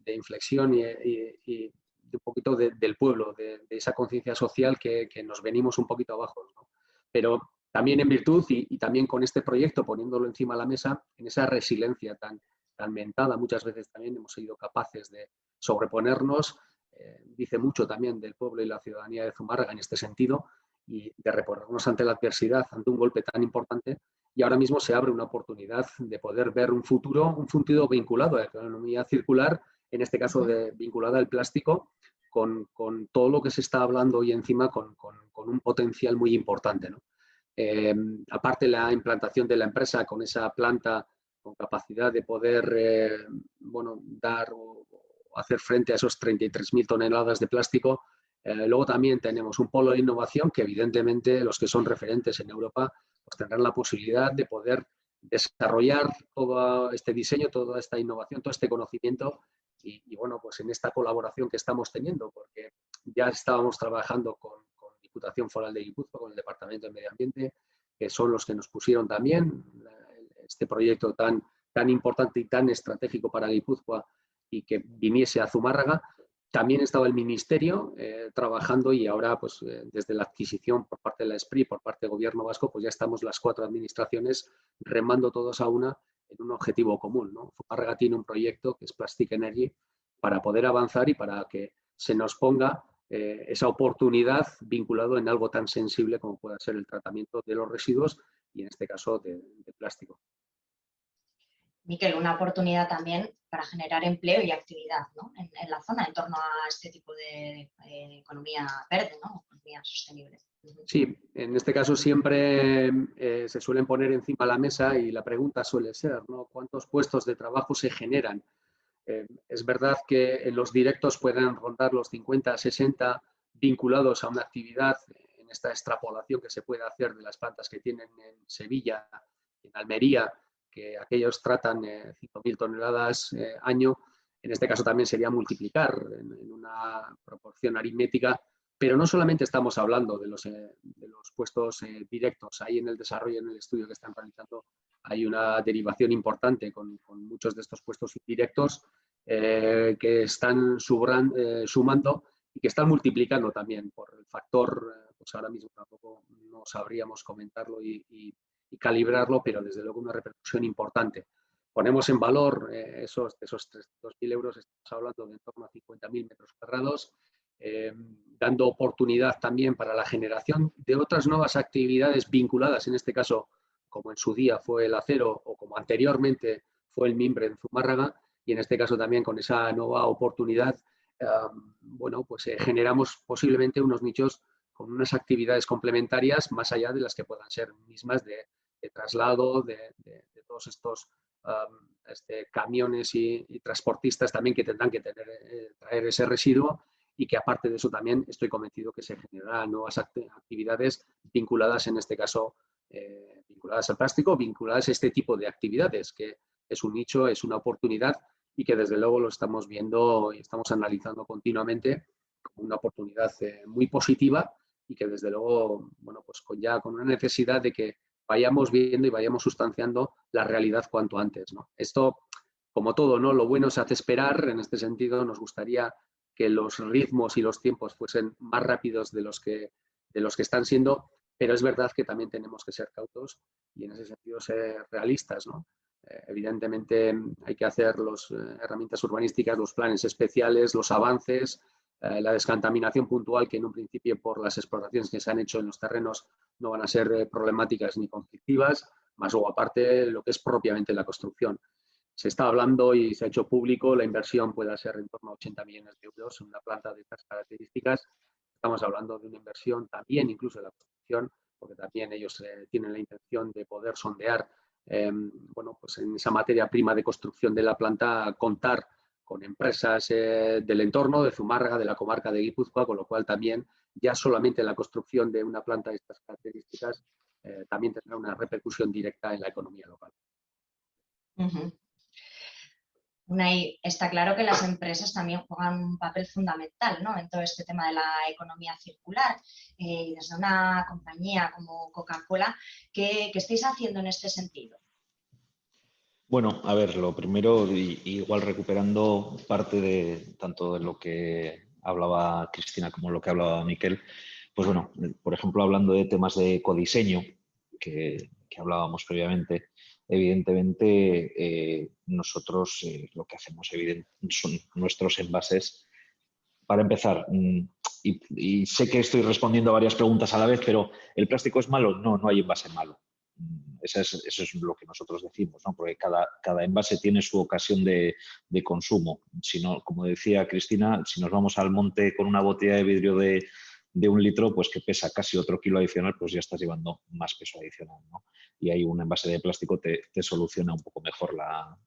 inflexión y un poquito del pueblo, de esa conciencia social que nos venimos un poquito abajo, ¿no? Pero también en virtud y también con este proyecto, poniéndolo encima de la mesa, en esa resiliencia tan mentada, muchas veces también hemos sido capaces de sobreponernos, dice mucho también del pueblo y la ciudadanía de Zumárraga en este sentido, y de reponernos ante la adversidad, ante un golpe tan importante, y ahora mismo se abre una oportunidad de poder ver un futuro vinculado a la economía circular, en este caso vinculada al plástico, con todo lo que se está hablando hoy encima, con un potencial muy importante, ¿no? Aparte la implantación de la empresa con esa planta con capacidad de poder bueno, dar o hacer frente a esos 33.000 toneladas de plástico. Luego también tenemos un polo de innovación que evidentemente los que son referentes en Europa pues tendrán la posibilidad de poder desarrollar todo este diseño, toda esta innovación, todo este conocimiento y bueno, pues en esta colaboración que estamos teniendo, porque ya estábamos trabajando con Diputación Foral de Guipúzcoa, con el Departamento de Medio Ambiente, que son los que nos pusieron también este proyecto tan importante y tan estratégico para Guipúzcoa y que viniese a Zumárraga. También estaba el Ministerio trabajando y ahora, pues, desde la adquisición por parte de la SPRI, por parte del Gobierno vasco, pues ya estamos las 4 administraciones remando todos a una en un objetivo común, ¿no? Zumárraga tiene un proyecto que es Plastic Energy para poder avanzar y para que se nos ponga esa oportunidad vinculado en algo tan sensible como pueda ser el tratamiento de los residuos y en este caso de plástico. Miquel, una oportunidad también para generar empleo y actividad, ¿no?, en la zona en torno a este tipo de economía verde, ¿no?, economía sostenible. Sí, en este caso siempre se suelen poner encima de la mesa y la pregunta suele ser, ¿no?, ¿cuántos puestos de trabajo se generan? Es verdad que en los directos pueden rondar los 50, 60 vinculados a una actividad en esta extrapolación que se puede hacer de las plantas que tienen en Sevilla, en Almería, que aquellos tratan 5.000 toneladas año. En este caso también sería multiplicar en una proporción aritmética, pero no solamente estamos hablando de los puestos directos. Ahí en el desarrollo, en el estudio que están realizando, hay una derivación importante con muchos de estos puestos indirectos que están sumando y que están multiplicando también por el factor, pues ahora mismo tampoco no sabríamos comentarlo y calibrarlo, pero desde luego una repercusión importante. Ponemos en valor esos 300.000 euros, estamos hablando de en torno a 50.000 metros cuadrados, dando oportunidad también para la generación de otras nuevas actividades vinculadas, en este caso, como en su día fue el acero o como anteriormente fue el mimbre en Zumárraga, y en este caso también con esa nueva oportunidad, bueno, pues generamos posiblemente unos nichos con unas actividades complementarias más allá de las que puedan ser mismas de traslado, de todos estos camiones y transportistas también que tendrán que traer ese residuo y que aparte de eso también estoy convencido que se generarán nuevas actividades vinculadas en este caso vinculadas al plástico, vinculadas a este tipo de actividades, que es un nicho, es una oportunidad y que desde luego lo estamos viendo y estamos analizando continuamente como una oportunidad muy positiva y que desde luego, bueno, pues ya con una necesidad de que vayamos viendo y vayamos sustanciando la realidad cuanto antes, ¿no? Esto, como todo, ¿no? Lo bueno se hace esperar. En este sentido, nos gustaría que los ritmos y los tiempos fuesen más rápidos de los que están siendo, pero es verdad que también tenemos que ser cautos y en ese sentido ser realistas, ¿no? Evidentemente hay que hacer las herramientas urbanísticas, los planes especiales, los avances, la descontaminación puntual, que en un principio por las exploraciones que se han hecho en los terrenos no van a ser problemáticas ni conflictivas, más luego aparte lo que es propiamente la construcción. Se está hablando y se ha hecho público, la inversión puede ser en torno a 80 millones de euros en una planta de estas características. Estamos hablando de una inversión también incluso de la construcción, porque también ellos tienen la intención de poder sondear, bueno, pues en esa materia prima de construcción de la planta, contar con empresas del entorno, de Zumárraga, de la comarca de Guipúzcoa, con lo cual también ya solamente la construcción de una planta de estas características también tendrá una repercusión directa en la economía local. Está claro que las empresas también juegan un papel fundamental, ¿no?, en todo este tema de la economía circular. Desde una compañía como Coca-Cola, ¿qué estáis haciendo en este sentido? Bueno, a ver, lo primero, igual recuperando parte de tanto de lo que hablaba Cristina como lo que hablaba Miquel, pues bueno, por ejemplo, hablando de temas de ecodiseño, que hablábamos previamente, evidentemente nosotros lo que hacemos son nuestros envases. Para empezar, y sé que estoy respondiendo a varias preguntas a la vez, pero ¿el plástico es malo? No, no hay envase malo. Eso es lo que nosotros decimos, ¿no? Porque cada envase tiene su ocasión de consumo. Si no, como decía Cristina, si nos vamos al monte con una botella de vidrio de 1 litro, pues que pesa casi otro kilo adicional, pues ya estás llevando más peso adicional, ¿no? Y ahí un envase de plástico te soluciona un poco mejor la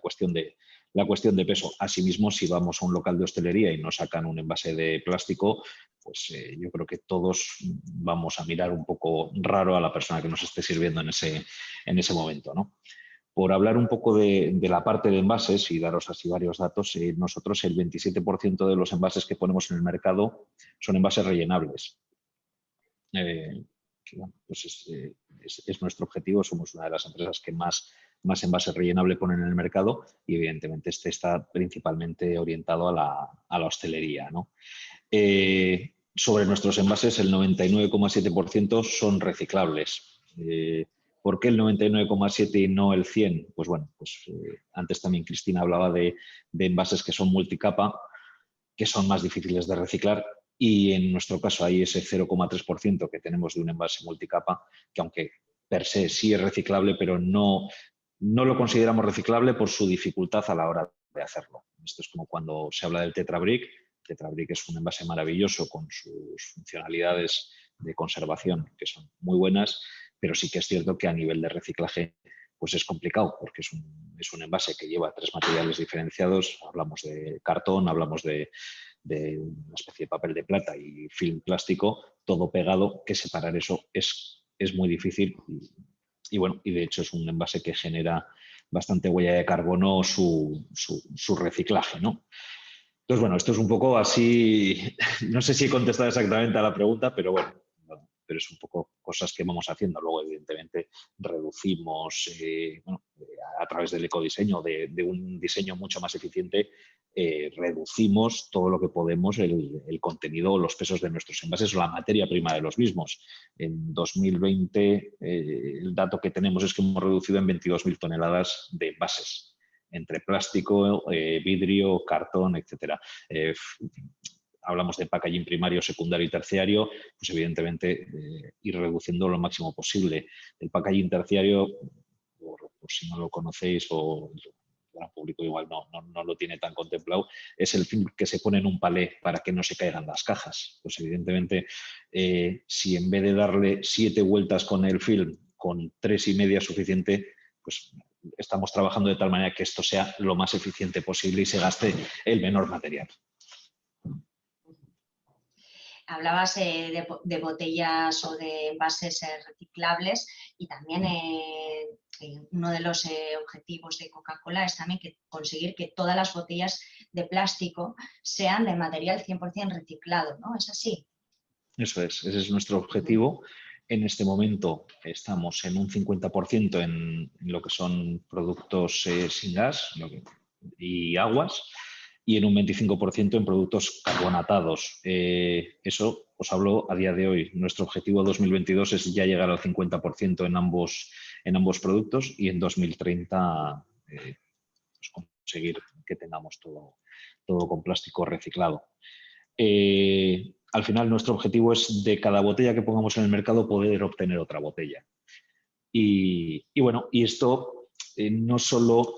cuestión de peso. Asimismo, si vamos a un local de hostelería y nos sacan un envase de plástico, pues yo creo que todos vamos a mirar un poco raro a la persona que nos esté sirviendo en ese momento, ¿no? Por hablar un poco de la parte de envases y daros así varios datos, nosotros el 27% de los envases que ponemos en el mercado son envases rellenables. Que, bueno, pues es nuestro objetivo. Somos una de las empresas que más envase rellenable ponen en el mercado y evidentemente este está principalmente orientado a la hostelería, ¿no? Sobre nuestros envases, el 99,7% son reciclables. ¿Por qué el 99,7% y no el 100%? Pues bueno, antes también Cristina hablaba de envases que son multicapa, que son más difíciles de reciclar. Y en nuestro caso hay ese 0,3% que tenemos de un envase multicapa, que aunque per se sí es reciclable, pero no lo consideramos reciclable por su dificultad a la hora de hacerlo. Esto es como cuando se habla del Tetrabric. Tetrabric es un envase maravilloso con sus funcionalidades de conservación, que son muy buenas, pero sí que es cierto que a nivel de reciclaje pues es complicado, porque es un envase que lleva 3 materiales diferenciados. Hablamos de cartón, hablamos de una especie de papel de plata y film plástico, todo pegado, que separar eso es muy difícil y bueno, y de hecho es un envase que genera bastante huella de carbono su reciclaje, ¿no? Entonces, bueno, esto es un poco así, no sé si he contestado exactamente a la pregunta, pero bueno, pero es un poco cosas que vamos haciendo. Luego, evidentemente, reducimos a través del ecodiseño, de un diseño mucho más eficiente, reducimos todo lo que podemos el contenido o los pesos de nuestros envases o la materia prima de los mismos. En 2020, el dato que tenemos es que hemos reducido en 22.000 toneladas de envases, entre plástico, vidrio, cartón, etcétera. Hablamos de packaging primario, secundario y terciario, pues evidentemente ir reduciendo lo máximo posible. El packaging terciario, por si no lo conocéis o el gran público igual no lo tiene tan contemplado, es el film que se pone en un palé para que no se caigan las cajas. Pues evidentemente, si en vez de darle 7 vueltas con el film, con 3,5 es suficiente, pues estamos trabajando de tal manera que esto sea lo más eficiente posible y se gaste el menor material. Hablabas de botellas o de envases reciclables y también uno de los objetivos de Coca-Cola es también conseguir que todas las botellas de plástico sean de material 100% reciclado, ¿no? ¿Es así? Eso es, ese es nuestro objetivo. En este momento estamos en un 50% en lo que son productos sin gas y aguas y en un 25% en productos carbonatados. Eso os hablo a día de hoy. Nuestro objetivo 2022 es ya llegar al 50% en ambos productos y en 2030 pues conseguir que tengamos todo con plástico reciclado. Al final nuestro objetivo es de cada botella que pongamos en el mercado poder obtener otra botella. Y bueno, y esto no solo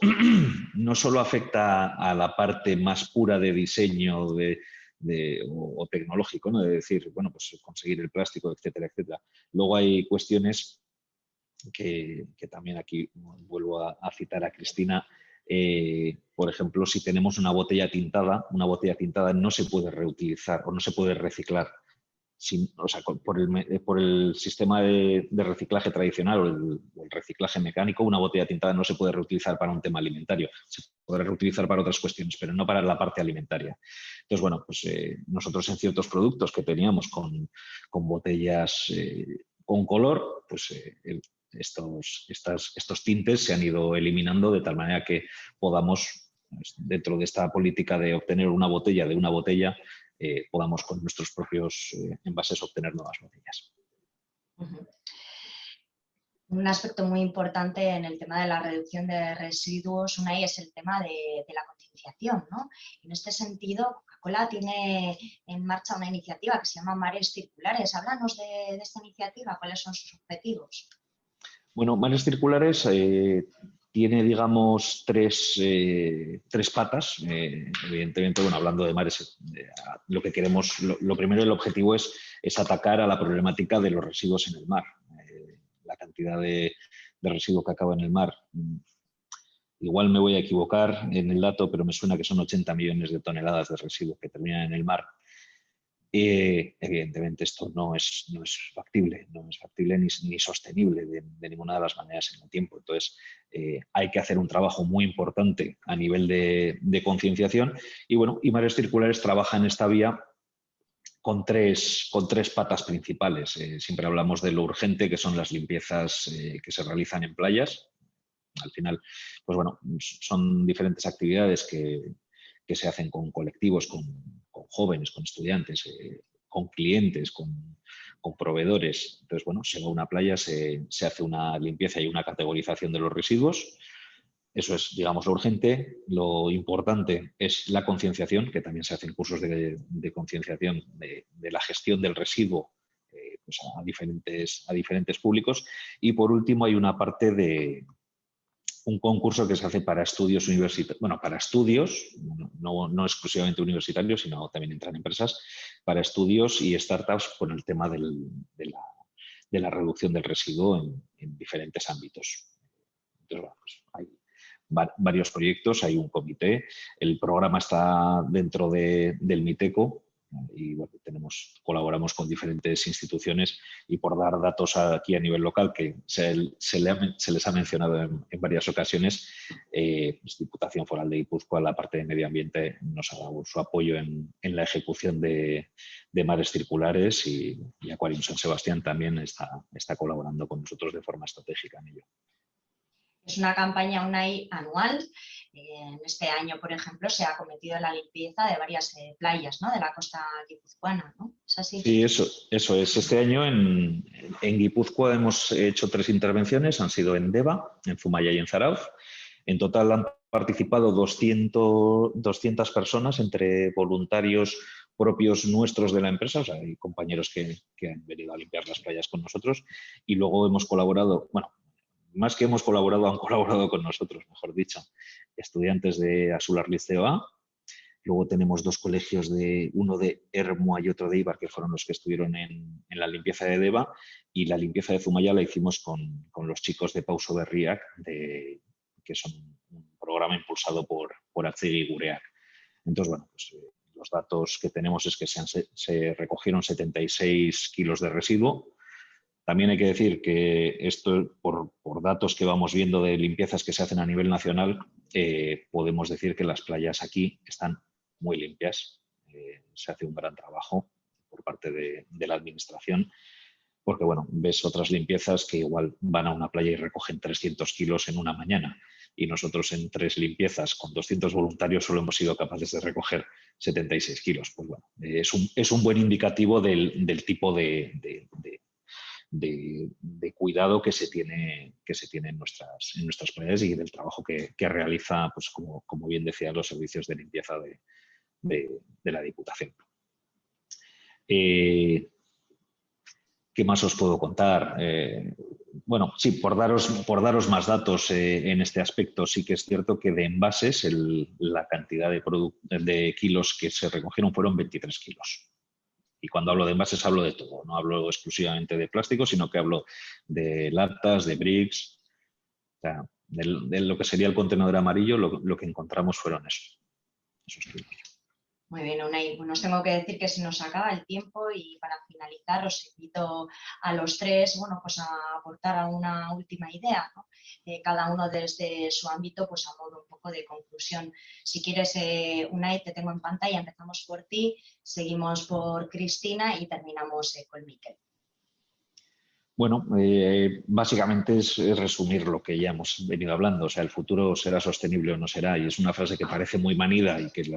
afecta a la parte más pura de diseño o tecnológico, ¿no? De decir, bueno, pues conseguir el plástico, etcétera, etcétera. Luego hay cuestiones que también aquí vuelvo a citar a Cristina. Por ejemplo, si tenemos una botella tintada no se puede reutilizar o no se puede reciclar. Por el sistema de reciclaje tradicional o el reciclaje mecánico, una botella tintada no se puede reutilizar para un tema alimentario. Se puede reutilizar para otras cuestiones, pero no para la parte alimentaria. Entonces, bueno, pues nosotros en ciertos productos que teníamos con botellas con color, pues estos tintes se han ido eliminando de tal manera que podamos, dentro de esta política de obtener una botella de una botella, podamos con nuestros propios envases obtener nuevas botellas. Un aspecto muy importante en el tema de la reducción de residuos, Unai, es el tema de la concienciación, ¿no? En este sentido, Coca-Cola tiene en marcha una iniciativa que se llama Mares Circulares. Háblanos de esta iniciativa, ¿cuáles son sus objetivos? Bueno, Mares Circulares tiene, digamos, tres patas. Evidentemente, bueno, hablando de mares, lo que queremos, lo primero, el objetivo es atacar a la problemática de los residuos en el mar. La cantidad de residuos que acaba en el mar. Igual me voy a equivocar en el dato, pero me suena que son 80 millones de toneladas de residuos que terminan en el mar. Evidentemente esto no es factible, ni sostenible de ninguna de las maneras en el tiempo. Entonces hay que hacer un trabajo muy importante a nivel de concienciación y bueno, y Mares Circulares trabaja en esta vía con tres patas principales. Siempre hablamos de lo urgente, que son las limpiezas que se realizan en playas. Al final, pues bueno, son diferentes actividades que se hacen con colectivos, con jóvenes, con estudiantes, con clientes, con proveedores. Entonces, bueno, se va a una playa, se hace una limpieza y una categorización de los residuos. Eso es, digamos, lo urgente. Lo importante es la concienciación, que también se hacen cursos de concienciación de la gestión del residuo pues a diferentes públicos. Y por último, hay una parte de un concurso que se hace para estudios universitarios, bueno, para estudios, no exclusivamente universitarios, sino también entran empresas, para estudios y startups con el tema de la reducción del residuo en diferentes ámbitos. Entonces, bueno, pues hay varios proyectos, hay un comité, el programa está dentro del MITECO y bueno, colaboramos con diferentes instituciones y por dar datos aquí a nivel local que se les ha mencionado en varias ocasiones, pues Diputación Foral de Guipúzcoa, la parte de medio ambiente, nos ha dado su apoyo en la ejecución de Mares Circulares y Aquarium San Sebastián también está colaborando con nosotros de forma estratégica en ello. Es una campaña Unai anual. En este año, por ejemplo, se ha acometido la limpieza de varias playas, ¿no?, de la costa guipuzcoana, ¿no? ¿Es así? Sí, eso es. Este año en Guipúzcoa hemos hecho 3 intervenciones, han sido en Deva, en Zumaya y en Zarauz. En total han participado 200 personas, entre voluntarios propios nuestros de la empresa, o sea, hay compañeros que han venido a limpiar las playas con nosotros y luego hemos colaborado, bueno, más que hemos colaborado, han colaborado con nosotros, mejor dicho, estudiantes de Asular Liceo A. Luego tenemos 2 colegios, uno de Ermua y otro de Ibar, que fueron los que estuvieron en la limpieza de Deva, y la limpieza de Zumaya la hicimos con los chicos de Pauso Berriak, que son un programa impulsado por Atzegi Gureak. Entonces, bueno, pues los datos que tenemos es que se recogieron 76 kilos de residuo. También hay que decir que esto, por datos que vamos viendo de limpiezas que se hacen a nivel nacional, podemos decir que las playas aquí están muy limpias. Se hace un gran trabajo por parte de la administración, porque bueno, ves otras limpiezas que igual van a una playa y recogen 300 kilos en una mañana, y nosotros en 3 limpiezas con 200 voluntarios solo hemos sido capaces de recoger 76 kilos. Pues bueno, es un buen indicativo del tipo de cuidado que se tiene en nuestras playas y del trabajo que realiza, pues como bien decía, los servicios de limpieza de la Diputación. ¿Qué más os puedo contar? Bueno, sí, por daros más datos en este aspecto, sí que es cierto que de envases la cantidad de kilos que se recogieron fueron 23 kilos. Y cuando hablo de envases hablo de todo, no hablo exclusivamente de plástico, sino que hablo de latas, de bricks, o sea, de lo que sería el contenedor amarillo, lo que encontramos fueron esos kilos. Muy bien, Unai. Bueno, os tengo que decir que se nos acaba el tiempo y para finalizar os invito a los tres, bueno, pues a aportar alguna última idea, ¿no? Cada uno desde su ámbito, pues a modo un poco de conclusión. Si quieres, Unai, te tengo en pantalla, empezamos por ti, seguimos por Cristina y terminamos con Miquel. Bueno, básicamente es resumir lo que ya hemos venido hablando. O sea, el futuro será sostenible o no será. Y es una frase que parece muy manida y que se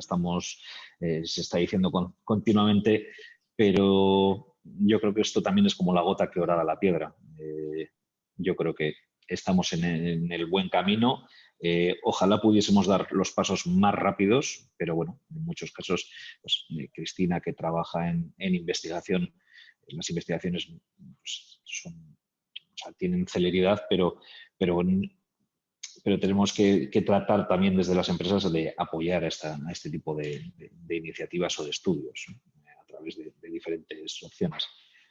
está diciendo continuamente, pero yo creo que esto también es como la gota que horada la piedra. Yo creo que estamos en el buen camino. Ojalá pudiésemos dar los pasos más rápidos, pero bueno, en muchos casos, pues, Cristina, que trabaja en investigación, las investigaciones pues, tienen celeridad, pero tenemos que tratar también desde las empresas de apoyar a este tipo de iniciativas o de estudios, ¿no? A través de diferentes opciones.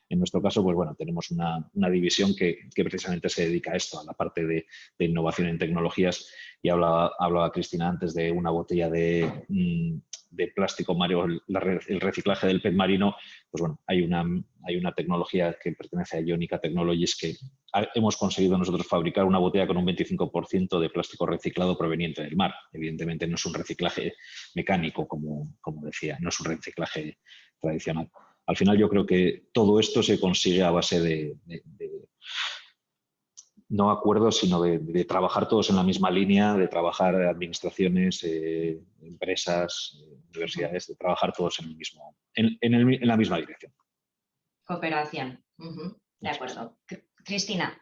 En nuestro caso, pues bueno, tenemos una división que precisamente se dedica a esto, a la parte de innovación en tecnologías, y hablaba Cristina antes de una botella de plástico marino, el reciclaje del PET marino. Pues bueno, hay una tecnología que pertenece a Ionica Technologies que hemos conseguido nosotros fabricar una botella con un 25% de plástico reciclado proveniente del mar. Evidentemente no es un reciclaje mecánico, como decía, no es un reciclaje tradicional. Al final yo creo que todo esto se consigue a base de no acuerdos, sino de trabajar todos en la misma línea, de trabajar administraciones, empresas, universidades, de trabajar todos en la misma dirección. Cooperación. De acuerdo. Cristina.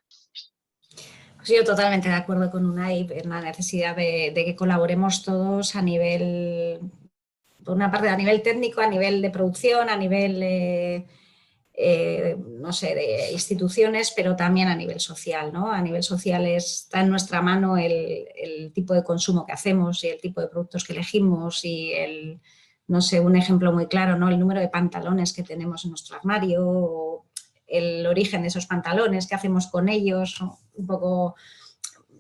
Pues yo totalmente de acuerdo con Unai en la necesidad de que colaboremos todos a nivel, por una parte a nivel técnico, a nivel de producción, a nivel no sé, de instituciones, pero también a nivel social, ¿no? A nivel social está en nuestra mano el tipo de consumo que hacemos y el tipo de productos que elegimos y no sé, un ejemplo muy claro, ¿no? El número de pantalones que tenemos en nuestro armario, o el origen de esos pantalones, qué hacemos con ellos, ¿no? Un poco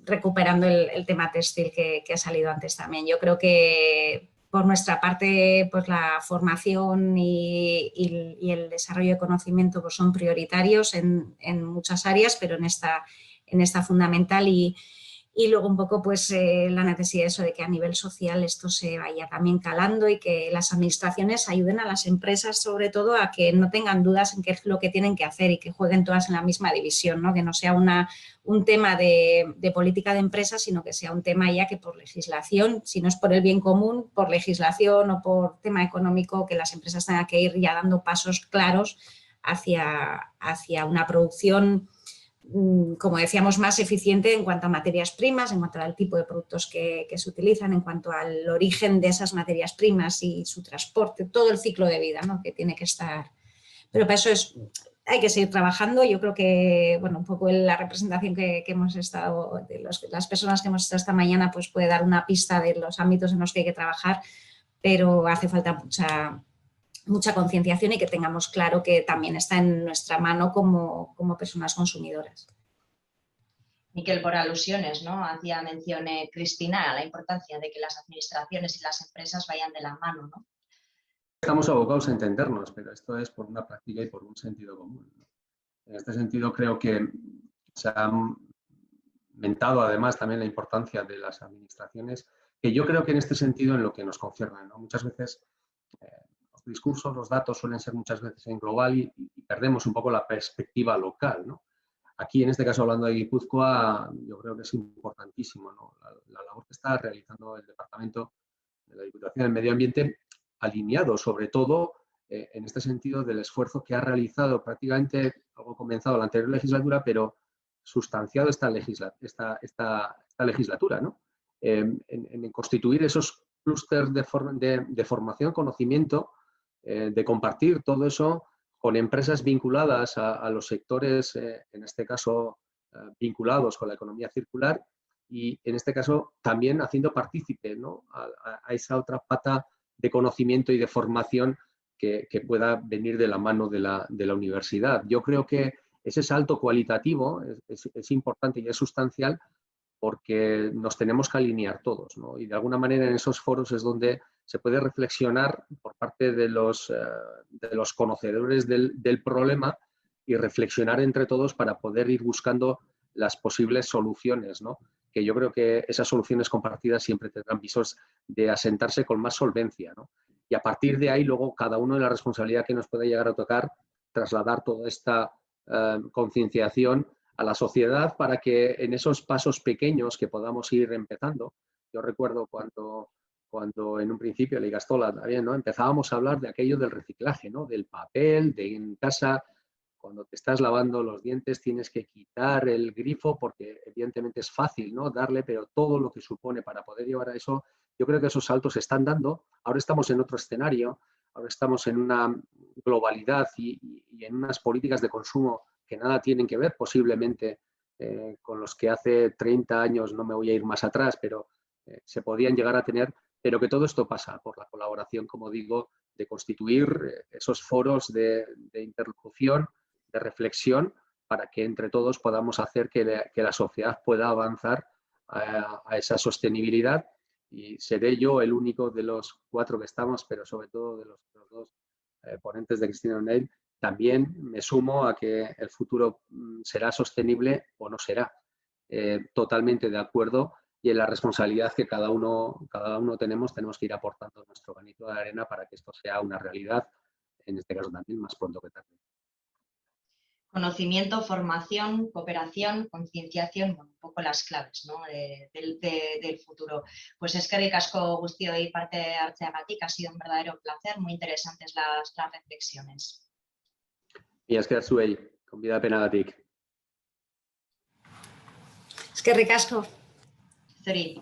recuperando el tema textil que ha salido antes también. Yo creo que por nuestra parte, pues la formación y el desarrollo de conocimiento pues son prioritarios en muchas áreas, pero en esta fundamental y luego un poco pues la necesidad de eso de que a nivel social esto se vaya también calando y que las administraciones ayuden a las empresas sobre todo a que no tengan dudas en qué es lo que tienen que hacer y que jueguen todas en la misma división, ¿no? Que no sea un tema de política de empresas, sino que sea un tema ya que por legislación, si no es por el bien común, por legislación o por tema económico, que las empresas tengan que ir ya dando pasos claros hacia una producción, como decíamos, más eficiente en cuanto a materias primas, en cuanto al tipo de productos que se utilizan, en cuanto al origen de esas materias primas y su transporte, todo el ciclo de vida, ¿no? Que tiene que estar. Pero para eso hay que seguir trabajando. Yo creo que, bueno, un poco la representación que hemos estado, de las personas que hemos estado esta mañana, pues puede dar una pista de los ámbitos en los que hay que trabajar, pero hace falta mucha concienciación y que tengamos claro que también está en nuestra mano como personas consumidoras. Miquel, por alusiones, ¿no? Hacía mención Cristina a la importancia de que las administraciones y las empresas vayan de la mano, ¿no? estamos abocados a entendernos, pero esto es por una práctica y por un sentido común, ¿no? En este sentido, creo que se ha aumentado además también la importancia de las administraciones, que yo creo que en este sentido en lo que nos concierne, ¿no? Muchas veces los discursos, los datos suelen ser muchas veces en global y perdemos un poco la perspectiva local, ¿no? Aquí, en este caso, hablando de Guipúzcoa, yo creo que es importantísimo, ¿no? La labor que está realizando el Departamento de la Diputación del Medio Ambiente, alineado sobre todo en este sentido del esfuerzo que ha realizado prácticamente, algo comenzado la anterior legislatura, pero sustanciado esta legislatura, ¿no? En constituir esos clústeres de formación, conocimiento, de compartir todo eso con empresas vinculadas a los sectores, en este caso, vinculados con la economía circular y, en este caso, también haciendo partícipe, ¿no? a esa otra pata de conocimiento y de formación que pueda venir de la mano de la universidad. Yo creo que ese salto cualitativo es importante y es sustancial porque nos tenemos que alinear todos, ¿no? Y de alguna manera en esos foros es donde se puede reflexionar por parte de los conocedores del problema y reflexionar entre todos para poder ir buscando las posibles soluciones, ¿no? Que yo creo que esas soluciones compartidas siempre tendrán visos de asentarse con más solvencia, ¿no? Y a partir de ahí luego cada uno de la responsabilidad que nos puede llegar a tocar, trasladar toda esta concienciación a la sociedad para que en esos pasos pequeños que podamos ir empezando. Yo recuerdo cuando en un principio, la Igastola también, ¿no? Empezábamos a hablar de aquello del reciclaje, ¿no? Del papel, de en casa, cuando te estás lavando los dientes tienes que quitar el grifo porque evidentemente es fácil, ¿no? Darle, pero todo lo que supone para poder llevar a eso, yo creo que esos saltos se están dando. Ahora estamos en otro escenario, ahora estamos en una globalidad y en unas políticas de consumo que nada tienen que ver posiblemente con los que hace 30 años, no me voy a ir más atrás, pero se podían llegar a tener, pero que todo esto pasa por la colaboración, como digo, de constituir esos foros de interlocución, de reflexión, para que entre todos podamos hacer que la sociedad pueda avanzar a esa sostenibilidad. Y seré yo el único de los 4 que estamos, pero sobre todo de los 2 ponentes de Cristina O'Neill, también me sumo a que el futuro será sostenible o no será. Totalmente de acuerdo y en la responsabilidad que cada uno tenemos que ir aportando nuestro granito de arena para que esto sea una realidad, en este caso también más pronto que tarde. Conocimiento, formación, cooperación, concienciación, bueno, un poco las claves, ¿no? del futuro. Pues eskerrik asko guztioi parte hartzeagatik, ha sido un verdadero placer, muy interesantes las reflexiones. Y esker zuei, gonbidapenagatik. Eskerrik asko. Zuri.